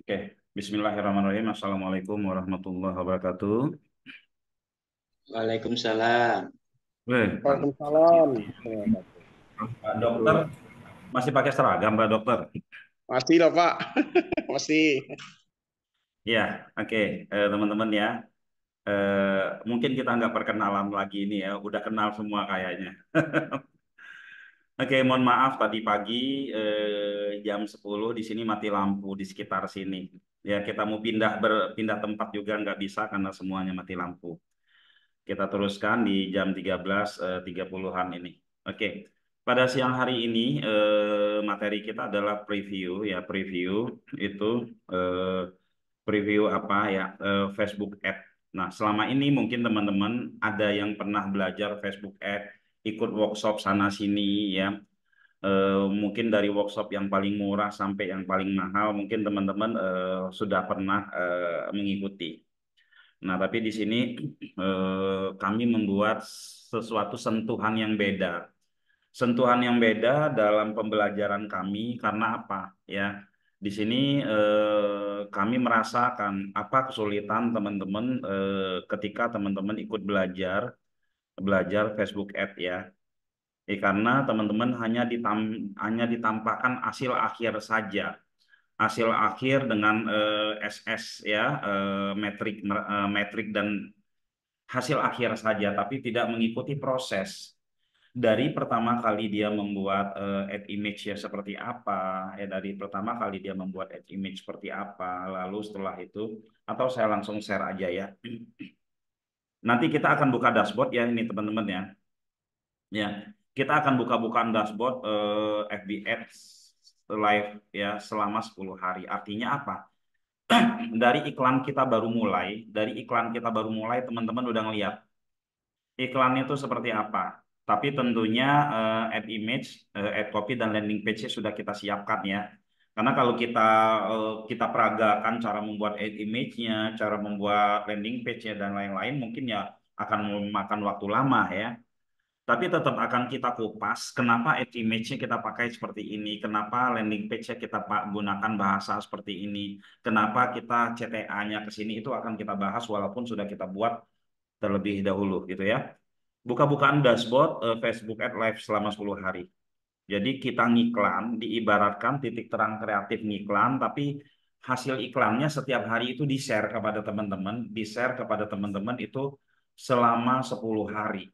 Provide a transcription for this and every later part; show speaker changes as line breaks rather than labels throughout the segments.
Oke, Bismillahirrahmanirrahim. Assalamualaikum warahmatullahi wabarakatuh.
Waalaikumsalam.
Pak
Waalaikumsalam.
Dokter masih pakai seragam, Pak Dokter?
Masih loh Pak, masih.
Ya, oke. Teman-teman ya. Eh, Mungkin kita nggak perkenalan lagi ini ya. Udah kenal semua kayaknya. Oke, mohon maaf tadi pagi jam 10 di sini mati lampu di sekitar sini. Ya, kita mau berpindah tempat juga nggak bisa karena semuanya mati lampu. Kita teruskan di jam 13.30-an ini. Oke, pada siang hari ini materi kita adalah preview ya, itu eh, preview apa ya, Facebook Ad. Nah, selama ini mungkin teman-teman ada yang pernah belajar Facebook Ad, ikut workshop sana sini ya. Mungkin dari workshop yang paling murah sampai yang paling mahal, mungkin teman-teman sudah pernah mengikuti. Nah, tapi di sini kami membuat sesuatu sentuhan yang beda. Sentuhan yang beda dalam pembelajaran kami karena apa? Ya, di sini kami merasakan apa kesulitan teman-teman ketika teman-teman ikut belajar Facebook Ad ya. Karena teman-teman hanya ditampakkan hasil akhir saja, hasil akhir dengan SS ya, metrik dan hasil akhir saja, tapi tidak mengikuti proses dari pertama kali dia membuat ad image ya seperti apa, ya dari pertama kali dia membuat ad image seperti apa, lalu setelah itu, atau saya langsung share aja ya. Nanti kita akan buka dashboard ya ini teman-teman ya. Ya, kita akan buka-bukaan dashboard FB Ads live ya selama 10 hari. Artinya apa? Dari iklan kita baru mulai teman-teman udah ngeliat iklannya itu seperti apa. Tapi tentunya ad image, ad copy dan landing page-nya sudah kita siapkan ya. Karena kalau kita peragakan cara membuat ad image-nya, cara membuat landing page-nya dan lain-lain mungkin ya akan memakan waktu lama ya. Tapi tetap akan kita kupas kenapa ad image-nya kita pakai seperti ini, kenapa landing page-nya kita gunakan bahasa seperti ini, kenapa kita CTA-nya ke sini itu akan kita bahas walaupun sudah kita buat terlebih dahulu gitu ya. Buka-bukaan dashboard Facebook Ad Live selama 10 hari. Jadi kita ngiklan, diibaratkan titik terang kreatif ngiklan, tapi hasil iklannya setiap hari itu di-share kepada teman-teman itu selama 10 hari.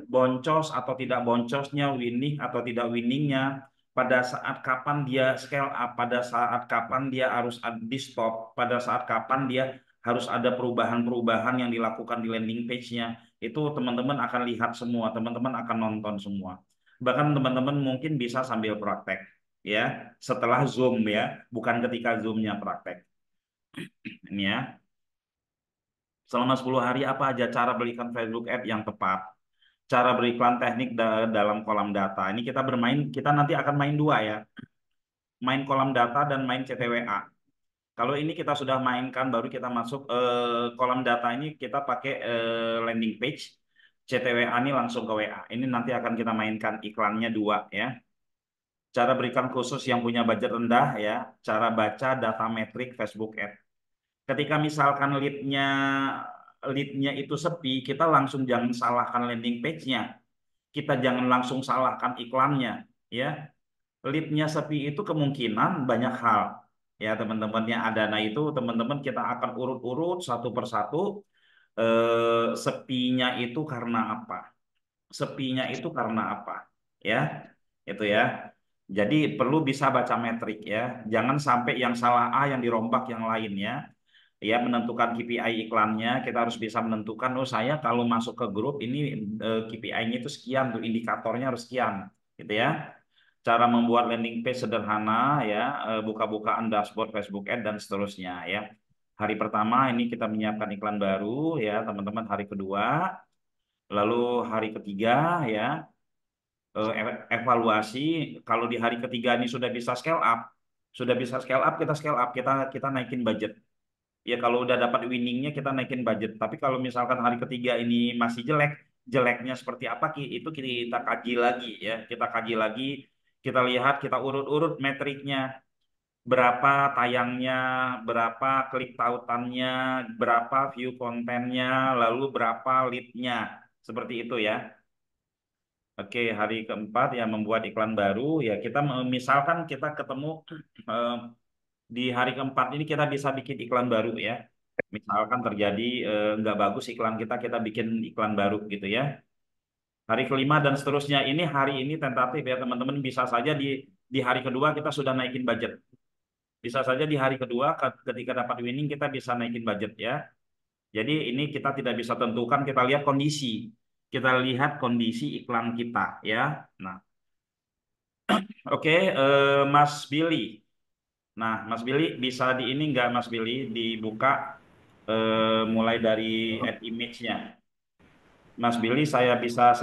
Boncos atau tidak boncosnya, winning atau tidak winningnya, pada saat kapan dia scale up, pada saat kapan dia harus di stop, pada saat kapan dia harus ada perubahan-perubahan yang dilakukan di landing page-nya, itu teman-teman akan lihat semua, teman-teman akan nonton semua. Bahkan teman-teman mungkin bisa sambil praktek, ya, setelah Zoom ya, bukan ketika Zoom-nya praktek. Ini ya, selama 10 hari apa aja cara berikan Facebook Ad yang tepat, cara beriklan teknik dalam kolam data. Ini kita nanti akan main dua ya, main kolam data dan main CTWA. Kalau ini kita sudah mainkan, baru kita masuk kolam data ini kita pakai landing page, CTWA ini langsung ke WA. Ini nanti akan kita mainkan iklannya dua ya. Cara berikan khusus yang punya budget rendah ya, cara baca data metrik Facebook Ad. Ketika misalkan leadnya itu sepi, kita langsung jangan salahkan landing page-nya, kita jangan langsung salahkan iklannya ya. Leadnya sepi itu kemungkinan banyak hal ya teman-temannya ada. Nah itu teman-teman kita akan urut-urut satu persatu, sepinya itu karena apa, sepinya itu karena apa ya, itu ya. Jadi perlu bisa baca metrik ya, jangan sampai yang salah A yang dirombak yang lainnya ya. Menentukan KPI iklannya kita harus bisa menentukan, oh saya kalau masuk ke grup ini KPI-nya itu sekian tuh, indikatornya harus sekian gitu ya. Cara membuat landing page sederhana ya, buka-bukaan dashboard Facebook Ad dan seterusnya ya. Hari pertama ini kita menyiapkan iklan baru ya teman-teman, hari kedua, lalu hari ketiga ya, evaluasi. Kalau di hari ketiga ini sudah bisa scale up, kita scale up, kita naikin budget. Ya kalau udah dapat winningnya kita naikin budget. Tapi kalau misalkan hari ketiga ini masih jeleknya seperti apa, itu kita kaji lagi ya. Kita kaji lagi, kita lihat, kita urut-urut metriknya. berapa tayangnya, berapa klik tautannya, berapa view kontennya, lalu berapa lead-nya. Seperti itu ya. Oke, hari keempat ya membuat iklan baru ya kita misalkan kita ketemu eh, di hari keempat ini kita bisa bikin iklan baru ya. Misalkan terjadi nggak bagus iklan kita bikin iklan baru gitu ya. Hari kelima dan seterusnya ini hari ini tentatif ya teman-teman bisa saja di hari kedua kita sudah naikin budget. Bisa saja di hari kedua ketika dapat winning kita bisa naikin budget ya. Jadi ini kita tidak bisa tentukan, kita lihat kondisi. Kita lihat kondisi iklan kita ya. Nah, oke, Mas Billy. Nah, Mas Billy bisa di ini nggak Mas Billy dibuka mulai dari add image-nya. Mas Billy saya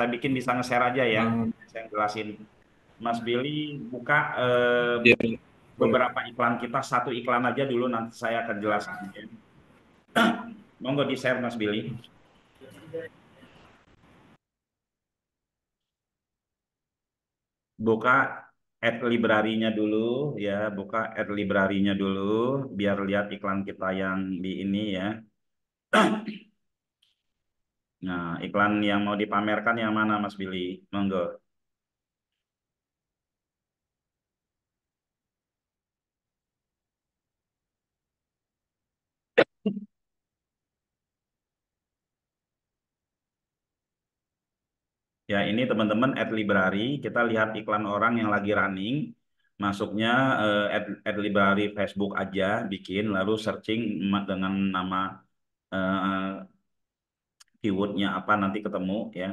bikin bisa nge-share aja ya.
Hmm,
Saya jelasin. Mas Billy buka
iya, boleh.
beberapa iklan kita, satu iklan aja dulu nanti saya akan jelaskan ya. Monggo di-share Mas Billy. Buka add library-nya dulu ya, buka add library-nya dulu biar lihat iklan kita yang di ini ya. Nah, iklan yang mau dipamerkan yang mana Mas Billy? Monggo. Ya, ini teman-teman add library, kita lihat iklan orang yang lagi running, masuknya add library Facebook aja, bikin, lalu searching dengan nama keywordnya apa nanti ketemu ya.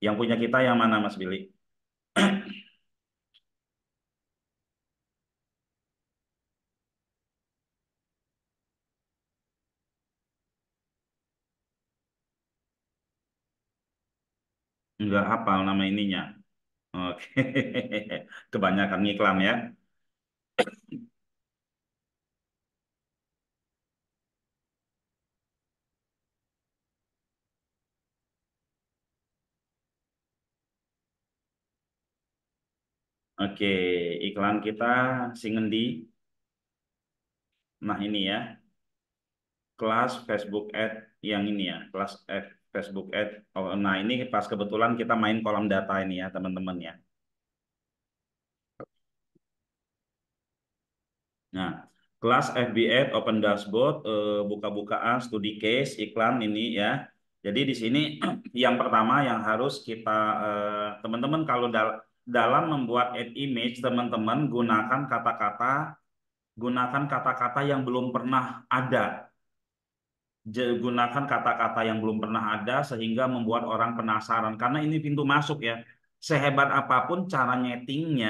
Yang punya kita yang mana Mas Billy? Nggak hafal nama ininya. Oke, kebanyakan ngiklan ya. Oke, iklan kita singendi. Nah ini ya, kelas Facebook Ad yang ini ya, kelas Ad Facebook Ad. Oh, nah ini pas kebetulan kita main kolom data ini ya teman-teman ya. Nah, kelas FB Ad, Open Dashboard, buka-bukaan, studi case, iklan ini ya. Jadi di sini yang pertama yang harus kita teman-teman kalau dalam membuat ad image teman-teman gunakan kata-kata yang belum pernah ada. Gunakan kata-kata yang belum pernah ada sehingga membuat orang penasaran karena ini pintu masuk ya. Sehebat apapun cara nyeting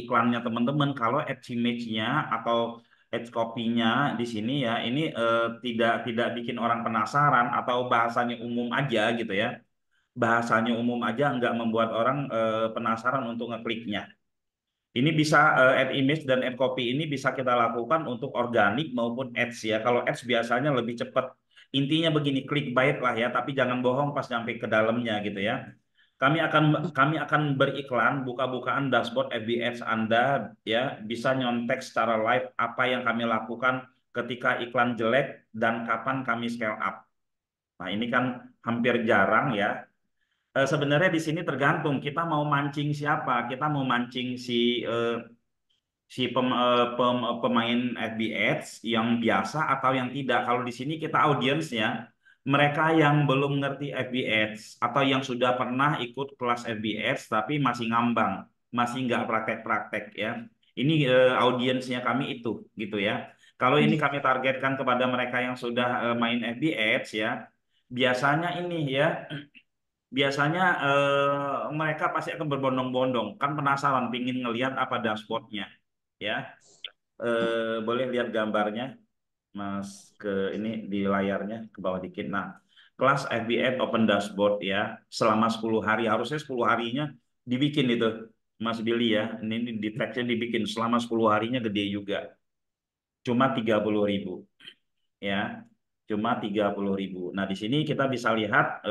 iklannya teman-teman kalau ads image-nya atau ads copy-nya di sini ya ini tidak bikin orang penasaran atau bahasanya umum aja gitu ya. Bahasanya umum aja nggak membuat orang penasaran untuk ngekliknya. Ini bisa add image dan add copy ini bisa kita lakukan untuk organik maupun ads ya. Kalau ads biasanya lebih cepat. Intinya begini, clickbait lah ya, tapi jangan bohong pas nyampe ke dalamnya gitu ya. Kami akan beriklan buka-bukaan dashboard FB Ads Anda ya, bisa nyontek secara live apa yang kami lakukan ketika iklan jelek dan kapan kami scale up. Nah, ini kan hampir jarang ya. Sebenarnya di sini tergantung kita mau mancing siapa. Kita mau mancing si pemain FB Ads yang biasa atau yang tidak. Kalau di sini kita audiensnya mereka yang belum ngerti FB Ads atau yang sudah pernah ikut kelas FB Ads tapi masih ngambang, masih nggak praktek-praktek ya. Ini audiensnya kami itu gitu ya. Kalau ini kami targetkan kepada mereka yang sudah main FB Ads ya, biasanya ini ya, biasanya mereka pasti akan berbondong-bondong kan penasaran pingin ngelihat apa dashboardnya ya. Boleh lihat gambarnya, Mas, ke ini di layarnya ke bawah dikit. Nah, kelas FBN Open Dashboard ya, selama 10 hari, harusnya 10 harinya dibikin itu, Mas Billy ya. Ini di teksnya dibikin selama 10 harinya gede juga. Cuma 30.000 ya. Cuma 30.000. Nah, di sini kita bisa lihat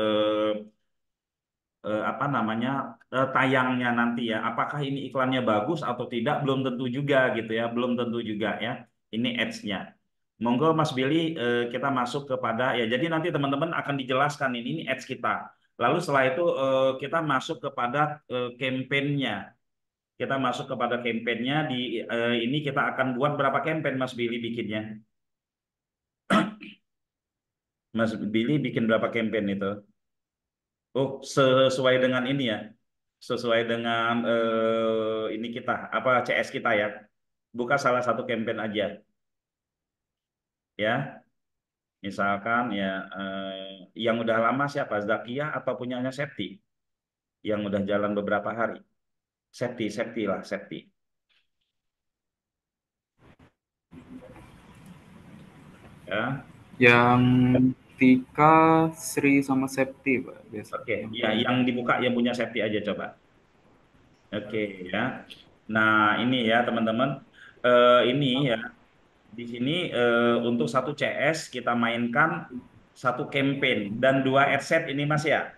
apa namanya tayangnya nanti ya. Apakah ini iklannya bagus atau tidak belum tentu juga gitu ya, belum tentu juga ya. Ini ads-nya. Monggo Mas Billy, kita masuk kepada ya. Jadi nanti teman-teman akan dijelaskan ini ads kita. Lalu setelah itu kita masuk kepada campaign-nya. Kita masuk kepada campaign-nya di ini kita akan buat berapa campaign Mas Billy bikinnya? Mas Billy bikin berapa campaign itu? Oh, sesuai dengan ini ya. Sesuai dengan ini kita apa CS kita ya. Buka salah satu campaign aja ya. Misalkan ya yang udah lama siapa? Zakia atau punyanya Septi? Yang udah jalan beberapa hari. Septi, Septi lah, Septi. Ya.
Yang Tika, Sri sama Septi, Pak, biasa.
Oke,
Yang
ya
punya.
yang dibuka yang punya Septi aja coba. Oke ya. Nah, ini ya teman-teman. Ini ya di sini untuk satu CS kita mainkan satu campaign dan dua adset ini Mas ya.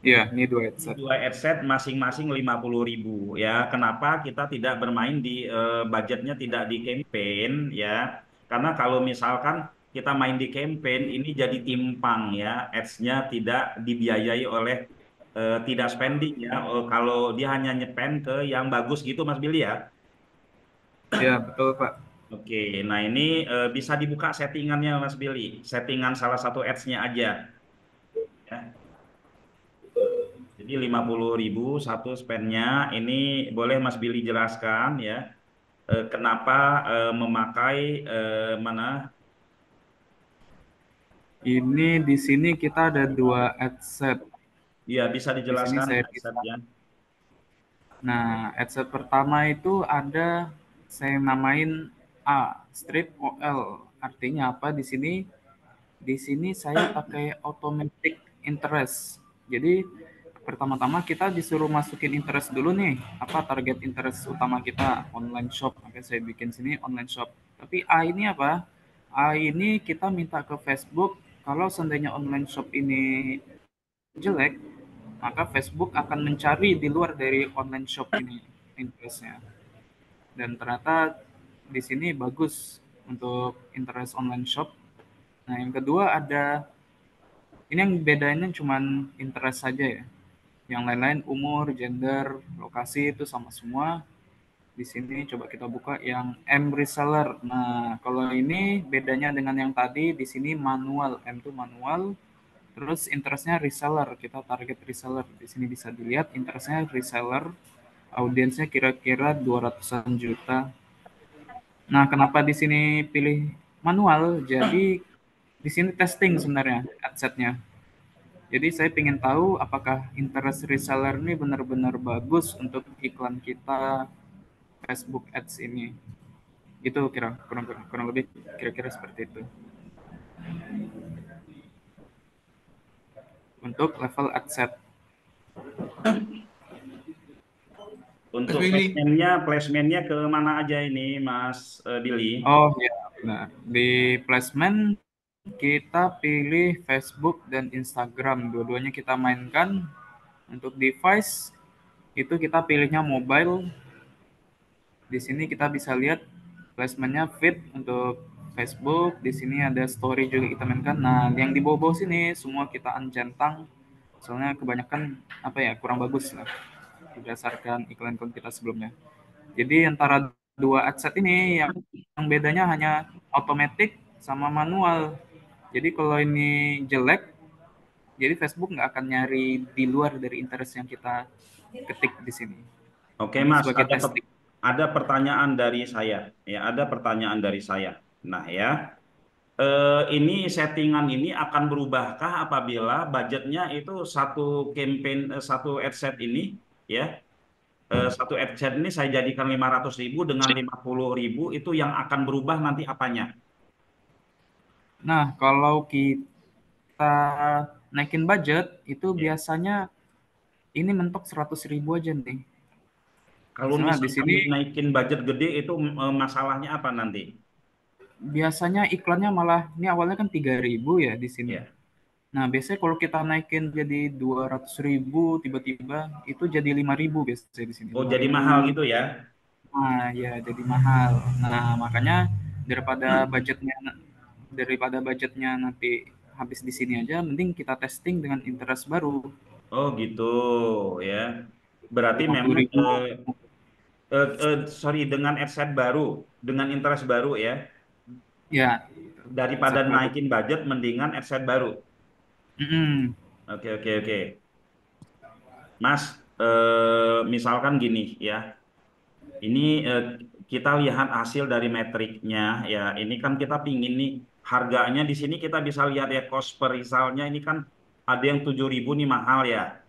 Iya, ini 2
Ini
headset.
dua adset masing-masing 50.000 ya. Kenapa kita tidak bermain di budgetnya tidak di campaign ya? Karena kalau misalkan kita main di campaign ini jadi timpang ya. Ads-nya tidak dibiayai oleh tidak spending ya. Kalau dia hanya nyepend ke yang bagus gitu Mas Billy ya.
Iya, betul, Pak.
Oke, nah ini bisa dibuka settingannya Mas Billy. Settingan salah satu ads-nya aja ya. Jadi 50.000 satu spendnya. Ini boleh Mas Billy jelaskan ya, kenapa memakai mana?
Ini di sini kita ada 2 headset.
Ya bisa
Di sini
dijelaskan
saya
headset
bisa.
ya.
Nah, headset pertama itu ada saya namain A, strip OL. Artinya apa di sini? Di sini saya pakai automatic interest. Jadi pertama-tama kita disuruh masukin interest dulu nih. Apa target interest utama kita? Online shop. Oke, saya bikin sini online shop. Tapi A ini apa? A ini kita minta ke Facebook kalau seandainya online shop ini jelek, maka Facebook akan mencari di luar dari online shop ini interestnya. Dan ternyata di sini bagus untuk interest online shop. Nah, yang kedua ada ini yang bedanya cuman interest saja ya. Yang lain-lain umur, gender, lokasi itu sama semua. Di sini coba kita buka yang M reseller. Nah, kalau ini bedanya dengan yang tadi di sini manual. M itu manual. Terus interestnya reseller. Kita target reseller. Di sini bisa dilihat interestnya reseller. Audiensnya kira-kira 200-an juta. Nah, kenapa di sini pilih manual? Jadi di sini testing sebenarnya adsetnya. Jadi saya ingin tahu apakah interest reseller ini benar-benar bagus untuk iklan kita Facebook Ads ini. Itu kurang lebih kira-kira seperti itu. Untuk level adset.
Untuk placementnya ke mana aja ini Mas Billy?
Oh ya, benar. Di placement kita pilih Facebook dan Instagram. Dua-duanya kita mainkan. Untuk device itu kita pilihnya mobile. Di sini kita bisa lihat placementnya feed untuk Facebook. Di sini ada story juga kita mainkan. Nah, yang di bawah-bawah sini semua kita uncentang. Soalnya kebanyakan apa ya kurang bagus lah berdasarkan iklan kita sebelumnya. Jadi antara dua adset ini yang bedanya hanya automatic sama manual. Jadi kalau ini jelek, jadi Facebook nggak akan nyari di luar dari interest yang kita ketik di sini.
Oke
Ini
Mas,
sebagai testing.
ada pertanyaan dari saya. Ya, ada pertanyaan dari saya. Nah ya, ini settingan ini akan berubahkah apabila budgetnya itu satu campaign satu adset ini ya satu adset ini saya jadikan 500.000 dengan 50.000 itu yang akan berubah nanti apanya?
Nah, kalau kita naikin budget, itu
Ya.
biasanya ini mentok 100.000 aja nih.
Kalau
Misalnya di
misalkan
sini
naikin budget gede itu masalahnya apa nanti?
biasanya iklannya malah ini awalnya kan 3.000 ya di sini.
Ya.
Nah, biasanya kalau kita naikin jadi 200.000 tiba-tiba itu jadi 5.000 biasanya di sini.
Oh,
lima
jadi
ribu.
mahal gitu ya?
Nah, ya jadi mahal. Nah, makanya daripada budgetnya daripada budgetnya nanti habis di sini aja, mending kita testing dengan interest baru.
Oh, gitu ya. Berarti
lima puluh
memang
ribu
sorry, dengan adset baru, dengan interest baru ya.
Ya,
Daripada
set baru.
naikin budget, mendingan adset baru.
Mm-mm.
Oke, oke, oke. Mas, misalkan gini ya. Ini kita lihat hasil dari metriknya ya. Ini kan kita pingin nih harganya di sini kita bisa lihat ya cost per risalnya ini kan ada yang 7.000 nih mahal ya.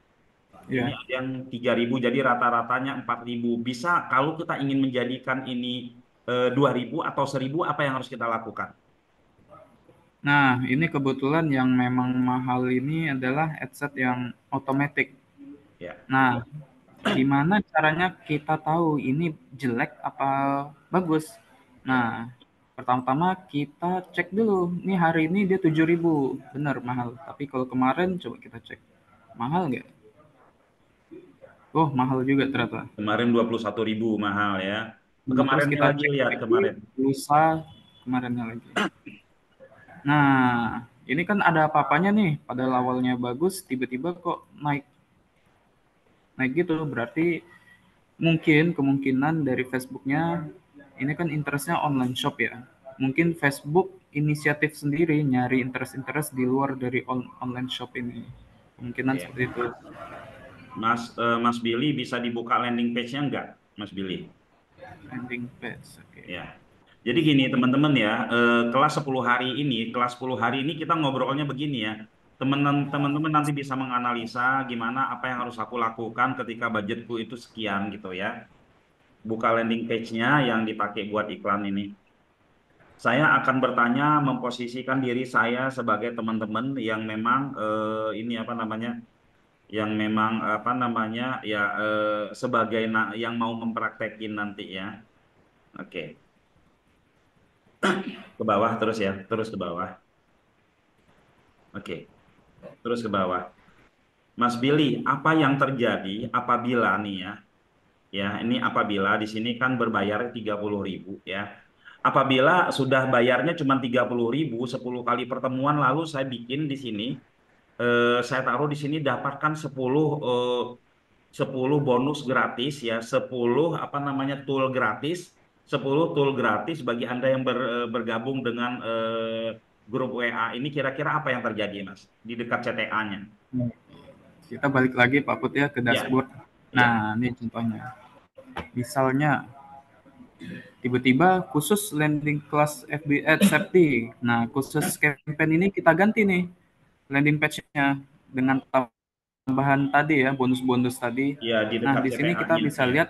Ini
Ya.
ada yang 3.000 jadi rata-ratanya 4.000. Bisa kalau kita ingin menjadikan ini 2.000 atau 1.000 apa yang harus kita lakukan?
Nah, ini kebetulan yang memang mahal ini adalah headset yang otomatis.
Ya.
Nah, gimana caranya kita tahu ini jelek apa bagus? Nah, pertama-tama kita cek dulu. Nih hari ini dia 7.000, benar mahal. Tapi kalau kemarin coba kita cek. Mahal nggak? Oh, mahal juga ternyata.
Kemarin 21.000 mahal ya.
Nah, terus
Kemarinnya
kita
lagi
cek
lihat
lagi
kemarin.
lusa kemarinnya lagi. Nah, ini kan ada apa-apanya nih. Padahal awalnya bagus, tiba-tiba kok naik naik gitu. Berarti mungkin kemungkinan dari Facebooknya ini kan interestnya online shop ya. Mungkin Facebook inisiatif sendiri nyari interest-interest di luar dari online shop ini. Kemungkinan
Ya.
seperti itu.
Mas Billy bisa dibuka landing page-nya enggak, Mas Billy?
Landing page, oke.
Ya. Jadi gini teman-teman ya, kelas 10 hari ini kita ngobrolnya begini ya. Teman-teman nanti bisa menganalisa gimana apa yang harus aku lakukan ketika budgetku itu sekian gitu ya. Buka landing page-nya yang dipakai buat iklan ini. Saya akan bertanya memposisikan diri saya sebagai teman-teman yang memang ini apa namanya? Yang memang apa namanya? Ya sebagai yang mau mempraktekin nanti ya. Oke. Ke bawah terus ya, terus ke bawah. Oke, terus ke bawah. Mas Billy, apa yang terjadi apabila nih ya, ya ini apabila di sini kan berbayar 30.000 ya. Apabila sudah bayarnya cuma 30.000, 10 kali pertemuan lalu saya bikin di sini, saya taruh di sini dapatkan 10 bonus gratis ya, 10 apa namanya tool gratis, 10 tool gratis bagi Anda yang bergabung dengan grup WA ini kira-kira apa yang terjadi Mas di dekat CTA-nya?
Kita balik lagi Pak Put ya ke
Ya,
dashboard.
ya,
Nah, ini contohnya. Misalnya tiba-tiba khusus landing class FB Ad Safety. Nah, khusus campaign ini kita ganti nih landing page-nya dengan tambahan tadi ya, bonus-bonus tadi.
ya di
Nah,
dekat
di sini kita
CTA-nya
bisa
ya.
lihat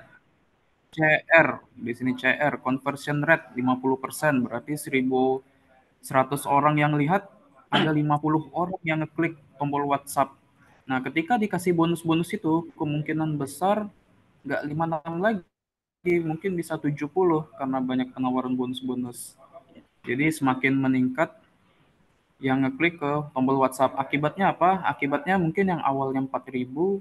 CR. Di sini CR, conversion rate 50%, berarti 1.100 orang yang lihat, ada 50 orang yang ngeklik tombol WhatsApp. Nah, ketika dikasih bonus-bonus itu, kemungkinan besar nggak 56 lagi, mungkin bisa 70 karena banyak penawaran bonus-bonus. Jadi semakin meningkat yang ngeklik ke tombol WhatsApp. Akibatnya apa? Akibatnya mungkin yang awalnya 4.000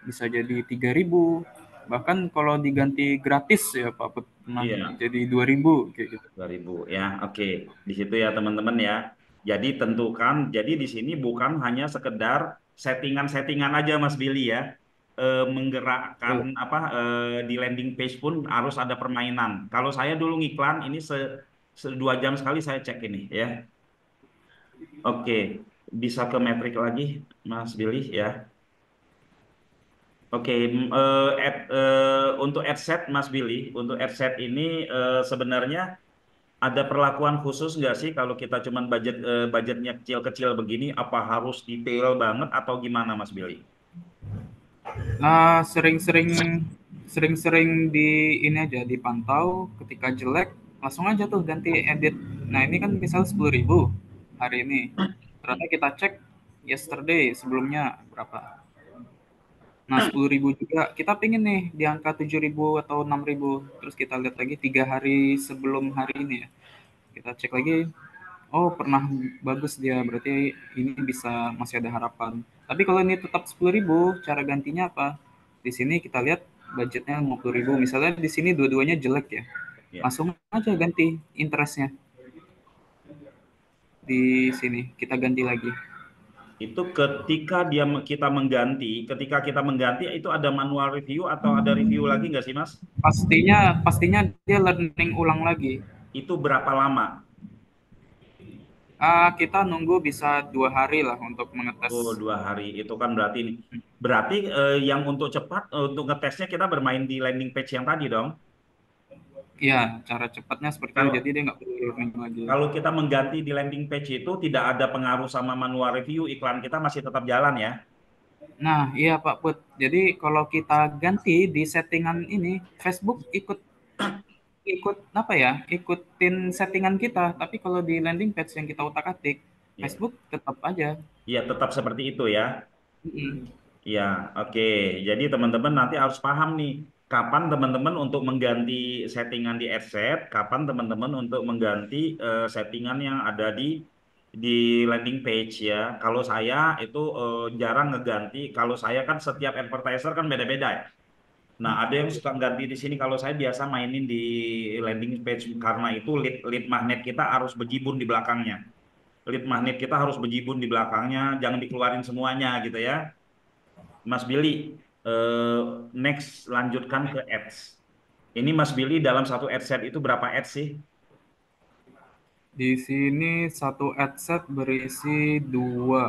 bisa jadi 3.000. Bahkan kalau diganti gratis ya Pak Put, pernah
Iya.
jadi 2.000 kayak gitu.
2000 ya, oke. Di situ ya teman-teman ya. Jadi tentukan, jadi di sini bukan hanya sekedar settingan-settingan aja Mas Billy ya. Menggerakkan
Betul.
apa di landing page pun harus ada permainan. Kalau saya dulu ngiklan ini 2 jam sekali saya cek ini ya. Oke, bisa ke metrik lagi Mas Billy ya. Oke, untuk adset Mas Billy, untuk adset ini sebenarnya ada perlakuan khusus nggak sih kalau kita cuman budgetnya kecil-kecil begini, apa harus detail banget atau gimana Mas Billy?
Nah, sering-sering di ini aja dipantau, ketika jelek langsung aja tuh ganti edit. Nah, ini kan misal 10.000 hari ini. Ternyata kita cek yesterday sebelumnya berapa. Nah, 10.000 juga kita pingin nih di angka 7.000 atau 6.000. Terus kita lihat lagi 3 hari sebelum hari ini ya. Kita cek lagi Oh, pernah bagus dia. Berarti ini bisa masih ada harapan. Tapi kalau ini tetap 10.000, cara gantinya apa? Di sini kita lihat budgetnya 50.000. Misalnya di sini dua-duanya jelek ya.
Ya.
Langsung aja ganti interestnya di sini. Kita ganti lagi.
Itu ketika kita mengganti itu ada manual review atau ada review lagi nggak sih Mas?
Pastinya dia learning ulang lagi.
Itu berapa lama?
Kita nunggu bisa 2 hari lah untuk mengetes.
Oh, 2 hari. Itu kan berarti ini. Berarti yang untuk cepat, untuk ngetesnya kita bermain di landing page yang tadi dong.
Iya, cara cepatnya seperti itu.
Kalau
Jadi dia nggak perlu learning lagi.
kalau kita mengganti di landing page itu tidak ada pengaruh sama manual review, iklan kita masih tetap jalan ya.
Nah, iya Pak Put. Jadi kalau kita ganti di settingan ini, Facebook ikut ikut apa ya? Ikutin settingan kita. Tapi kalau di landing page yang kita utak-atik,
Iya,
Facebook tetap aja.
iya tetap seperti itu ya.
Mm-mm.
Iya, oke. Jadi teman-teman nanti harus paham nih, kapan teman-teman untuk mengganti settingan di adset, kapan teman-teman untuk mengganti settingan yang ada di landing page ya. Kalau saya itu jarang ngeganti. Kalau saya kan setiap advertiser kan beda-beda ya. Nah, ada yang suka ganti di sini. Kalau saya biasa mainin di landing page karena itu lead lead magnet kita harus bejibun di belakangnya. Lead magnet kita harus bejibun di belakangnya, jangan dikeluarin semuanya gitu ya. Mas Billy, eh, next lanjutkan ke ads. Ini Mas Billy dalam satu adset itu berapa ads sih?
Di sini satu adset berisi dua.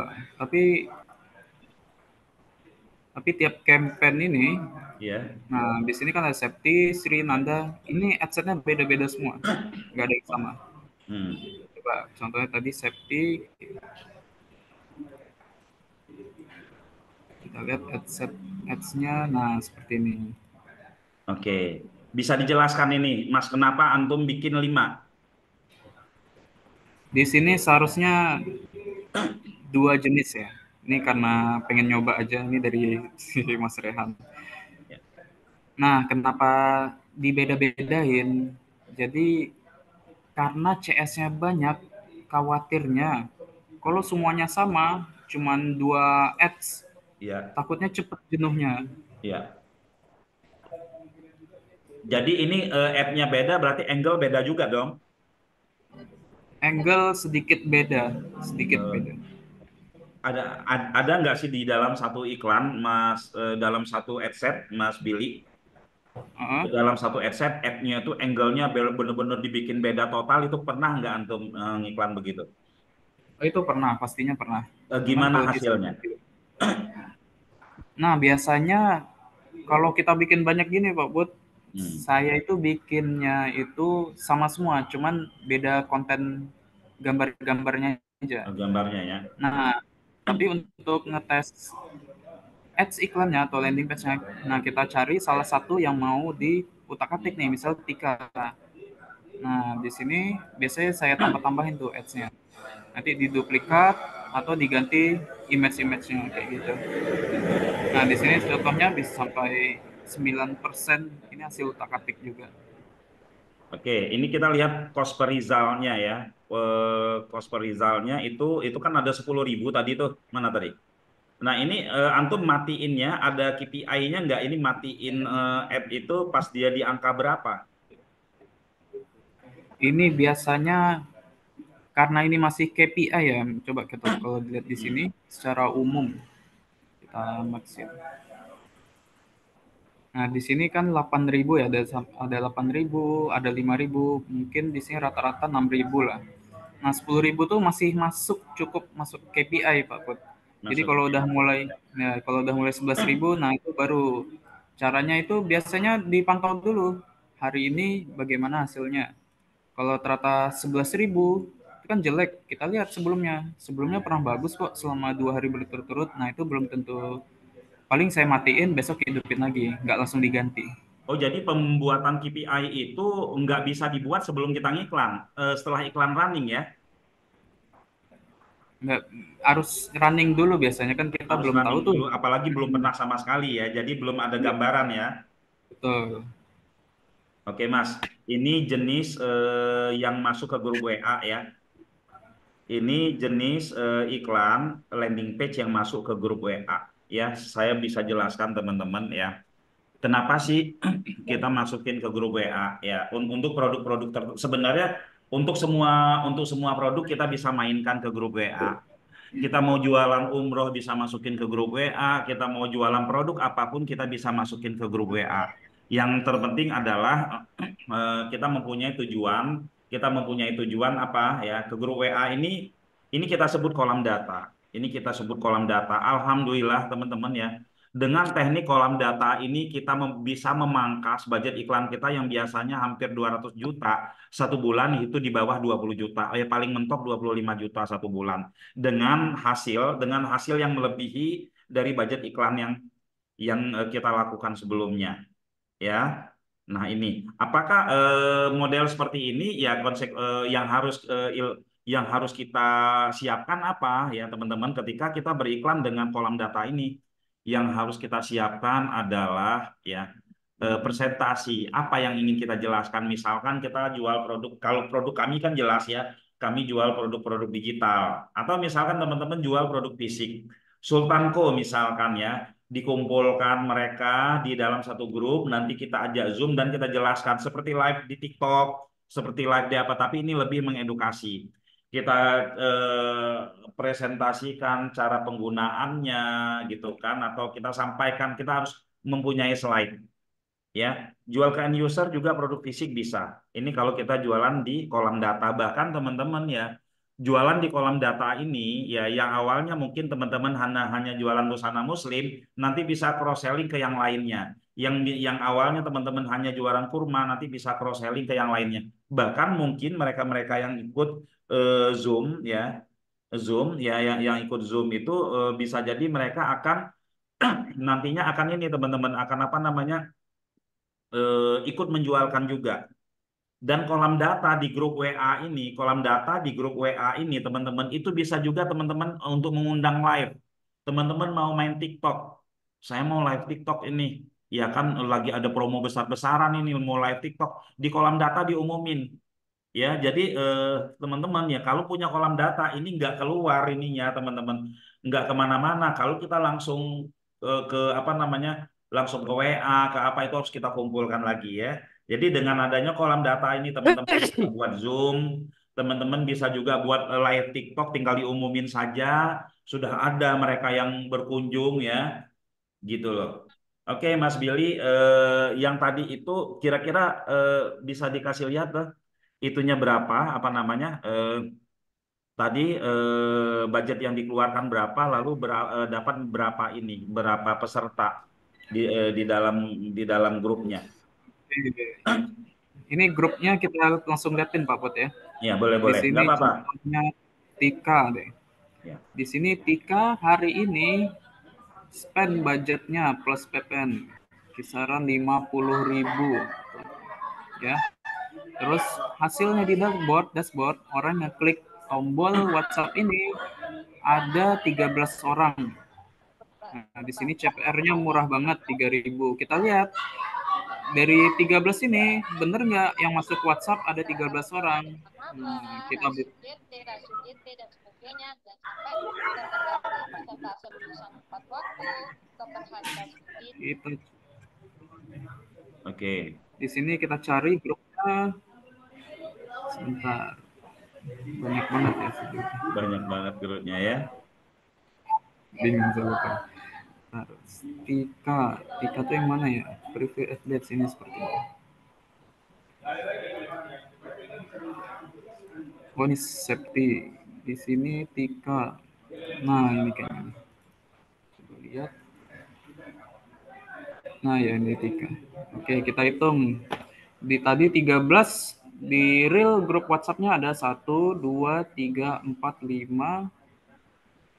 Tapi tiap campaign ini,
Ya,
nah di sini kan ada Septi, Sri, Nanda. Ini adsetnya beda-beda semua, nggak ada yang sama.
hmm.
Coba contohnya tadi Septi, kita lihat ads-nya, nah seperti ini.
Oke. Bisa dijelaskan ini, Mas, kenapa antum bikin 5?
Di sini seharusnya 2 jenis ya. Ini karena pengen nyoba aja, ini dari si Mas Rehan.
Ya,
Nah, kenapa dibeda-bedain? Jadi karena CS-nya banyak, khawatirnya kalau semuanya sama, cuman 2 ads,
ya,
takutnya cepet jenuhnya.
ya. Jadi ini ad-nya beda, berarti angle beda juga dong.
Angle sedikit beda, sedikit
Eh,
beda.
ada nggak sih di dalam satu iklan, Mas, dalam satu adset, Mas Billy?
Heeh.
Dalam satu adset, ad-nya itu angle-nya bener-bener dibikin beda total, itu pernah nggak antum ngiklan begitu?
Oh, itu pernah, pastinya pernah. Cuman
Gimana
kalau di
hasilnya?
Nah, biasanya kalau kita bikin banyak gini Pak Bud,
Hmm,
saya itu bikinnya itu sama semua, cuman beda konten gambar-gambarnya aja.
gambarnya ya.
Nah, tapi untuk ngetes ads iklannya atau landing page-nya, nah kita cari salah satu yang mau diutak-atik nih, misal Tika. Nah, di sini biasanya saya tambah-tambahin tuh ads-nya. Nanti diduplikat atau diganti image-image-nya kayak gitu. Nah, di sini contohnya bisa sampai 9% ini hasil utak-atik juga.
Oke, ini kita lihat cost per result-nya ya. Cost per result-nya itu kan ada 10.000 tadi tuh. Mana tadi? Nah, ini antum matiinnya ada KPI-nya nggak? Ini matiin ad itu pas dia di angka berapa?
Ini biasanya karena ini masih KPI ya, coba kita kalau dilihat di sini
Hmm.
secara umum kita maksim. Nah, di sini kan 8.000 ya, ada 8.000, ada 5.000, mungkin di sini rata-rata 6.000 lah. Nah, 10.000 tuh masih cukup masuk KPI Pak Put. Jadi
Masuk
kalau udah
KPI.
mulai ya, kalau udah mulai 11.000, nah itu baru caranya itu biasanya dipantau dulu. Hari ini bagaimana hasilnya. Kalau ternyata 11.000 itu kan jelek. Kita lihat sebelumnya. Sebelumnya pernah bagus kok selama 2 hari berturut-turut. Nah, itu belum tentu. Paling saya matiin, besok hidupin lagi, nggak langsung diganti.
Oh, jadi pembuatan KPI itu nggak bisa dibuat sebelum kita ngiklan, setelah iklan running ya,
Nggak harus running dulu biasanya kan kita
harus
belum tahu
running
tuh.
dulu, apalagi belum pernah sama sekali ya, jadi belum ada gambaran ya.
Betul.
Oke Mas, ini jenis yang masuk ke grup WA ya. Ini jenis iklan landing page yang masuk ke grup WA. Ya, saya bisa jelaskan teman-teman ya. Kenapa sih kita masukin ke grup WA ya? Untuk produk-produk tertentu. Sebenarnya untuk semua produk kita bisa mainkan ke grup WA. Kita mau jualan umroh bisa masukin ke grup WA, kita mau jualan produk apapun kita bisa masukin ke grup WA. Yang terpenting adalah kita mempunyai tujuan apa ya ke grup WA ini kita sebut kolam data. Ini kita sebut kolam data. Alhamdulillah teman-teman ya. Dengan teknik kolam data ini kita bisa memangkas budget iklan kita yang biasanya hampir 200 juta satu bulan itu di bawah 20 juta. Paling mentok 25 juta satu bulan dengan hasil yang melebihi dari budget iklan yang kita lakukan sebelumnya ya. Nah, ini apakah model seperti ini ya yang harus kita siapkan apa ya teman-teman ketika kita beriklan dengan kolam data ini yang harus kita siapkan adalah ya presentasi apa yang ingin kita jelaskan. Misalkan kita jual produk, kalau produk kami kan jelas ya, kami jual produk-produk digital atau misalkan teman-teman jual produk fisik. Sultanco misalkan ya, dikumpulkan mereka di dalam satu grup, nanti kita ajak Zoom dan kita jelaskan seperti live di TikTok, seperti live di apa, tapi ini lebih mengedukasi. Kita presentasikan cara penggunaannya gitu kan, atau kita sampaikan, kita harus mempunyai slide ya. Jual ke end user juga produk fisik bisa. Ini kalau kita jualan di kolam data. Bahkan teman-teman ya, jualan di kolam data ini ya yang awalnya mungkin teman-teman hanya jualan busana muslim, nanti bisa cross selling ke yang lainnya. Yang awalnya teman-teman hanya jualan kurma, nanti bisa cross selling ke yang lainnya. Bahkan mungkin mereka-mereka yang ikut Zoom ya, Zoom ya yang ikut Zoom itu bisa jadi mereka akan nantinya akan ini teman-teman akan apa namanya ikut menjualkan juga. Dan kolam data di grup WA ini teman-teman itu bisa juga teman-teman untuk mengundang live. Teman-teman mau main TikTok, saya mau live TikTok ini, ya kan lagi ada promo besar-besaran ini mau live TikTok di kolam data diumumin. Ya, jadi teman-teman ya kalau punya kolam data ini nggak keluar ininya teman-teman, nggak kemana-mana. Kalau kita langsung ke apa namanya, langsung ke WA ke apa itu harus kita kumpulkan lagi ya. Jadi dengan adanya kolam data ini teman-teman bisa buat Zoom, teman-teman bisa juga buat live TikTok, tinggal diumumin saja, sudah ada mereka yang berkunjung ya, gitu loh. Oke, Mas Billy, yang tadi itu kira-kira bisa dikasih lihat tuh itunya berapa apa namanya tadi budget yang dikeluarkan berapa lalu dapat berapa peserta di dalam grupnya.
Ini grupnya kita langsung liatin Pak Put ya.
Ya, boleh
Di
nggak
sini
apa-apa
contohnya Tika deh.
ya.
Di sini Tika hari ini spend budgetnya plus PPN kisaran 50.000 ya. Terus hasilnya di dashboard orang yang klik tombol WhatsApp ini ada 13 orang. Nah, di sini CPR-nya murah banget 3.000. Kita lihat dari 13 ini bener nggak yang masuk WhatsApp ada 13 orang. Kita itu
Oke,
di sini kita cari grupnya. Sebentar. Banyak banget ya sih.
banyak banget grupnya ya.
Bingung saya lupa. Tika tuh yang mana ya? Preview update sini seperti ini. Oh ini safety. Di sini Tika. Nah ini kayaknya. Coba lihat. Nah ya ini Tika. Oke kita hitung. Di tadi 13 di real grup WhatsApp-nya ada 1, 2, 3, 4, 5,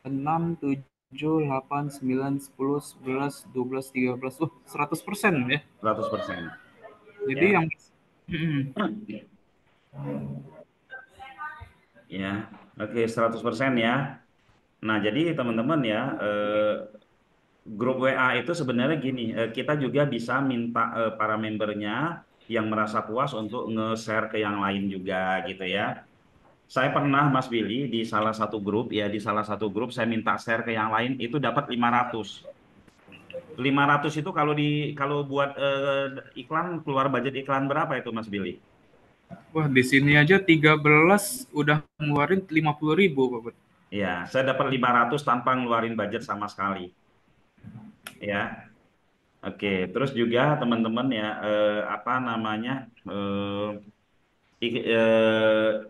6, 7, 8, 9, 10, 11, 12, 13. 100% ya.
100%.
Jadi
ya.
yang
Ya, oke 100% ya. Nah, jadi teman-teman ya, grup WA itu sebenarnya gini, kita juga bisa minta para membernya yang merasa puas untuk nge-share ke yang lain juga gitu ya. Saya pernah Mas Billy di salah satu grup ya, di salah satu grup saya minta share ke yang lain itu dapat 500. 500 itu kalau buat iklan keluar budget iklan berapa itu Mas Billy?
Wah, di sini aja 13 udah ngeluarin 50.000, Pak Bud.
Ya, saya dapat 500 tanpa ngeluarin budget sama sekali. Ya. Oke, terus juga teman-teman ya apa namanya?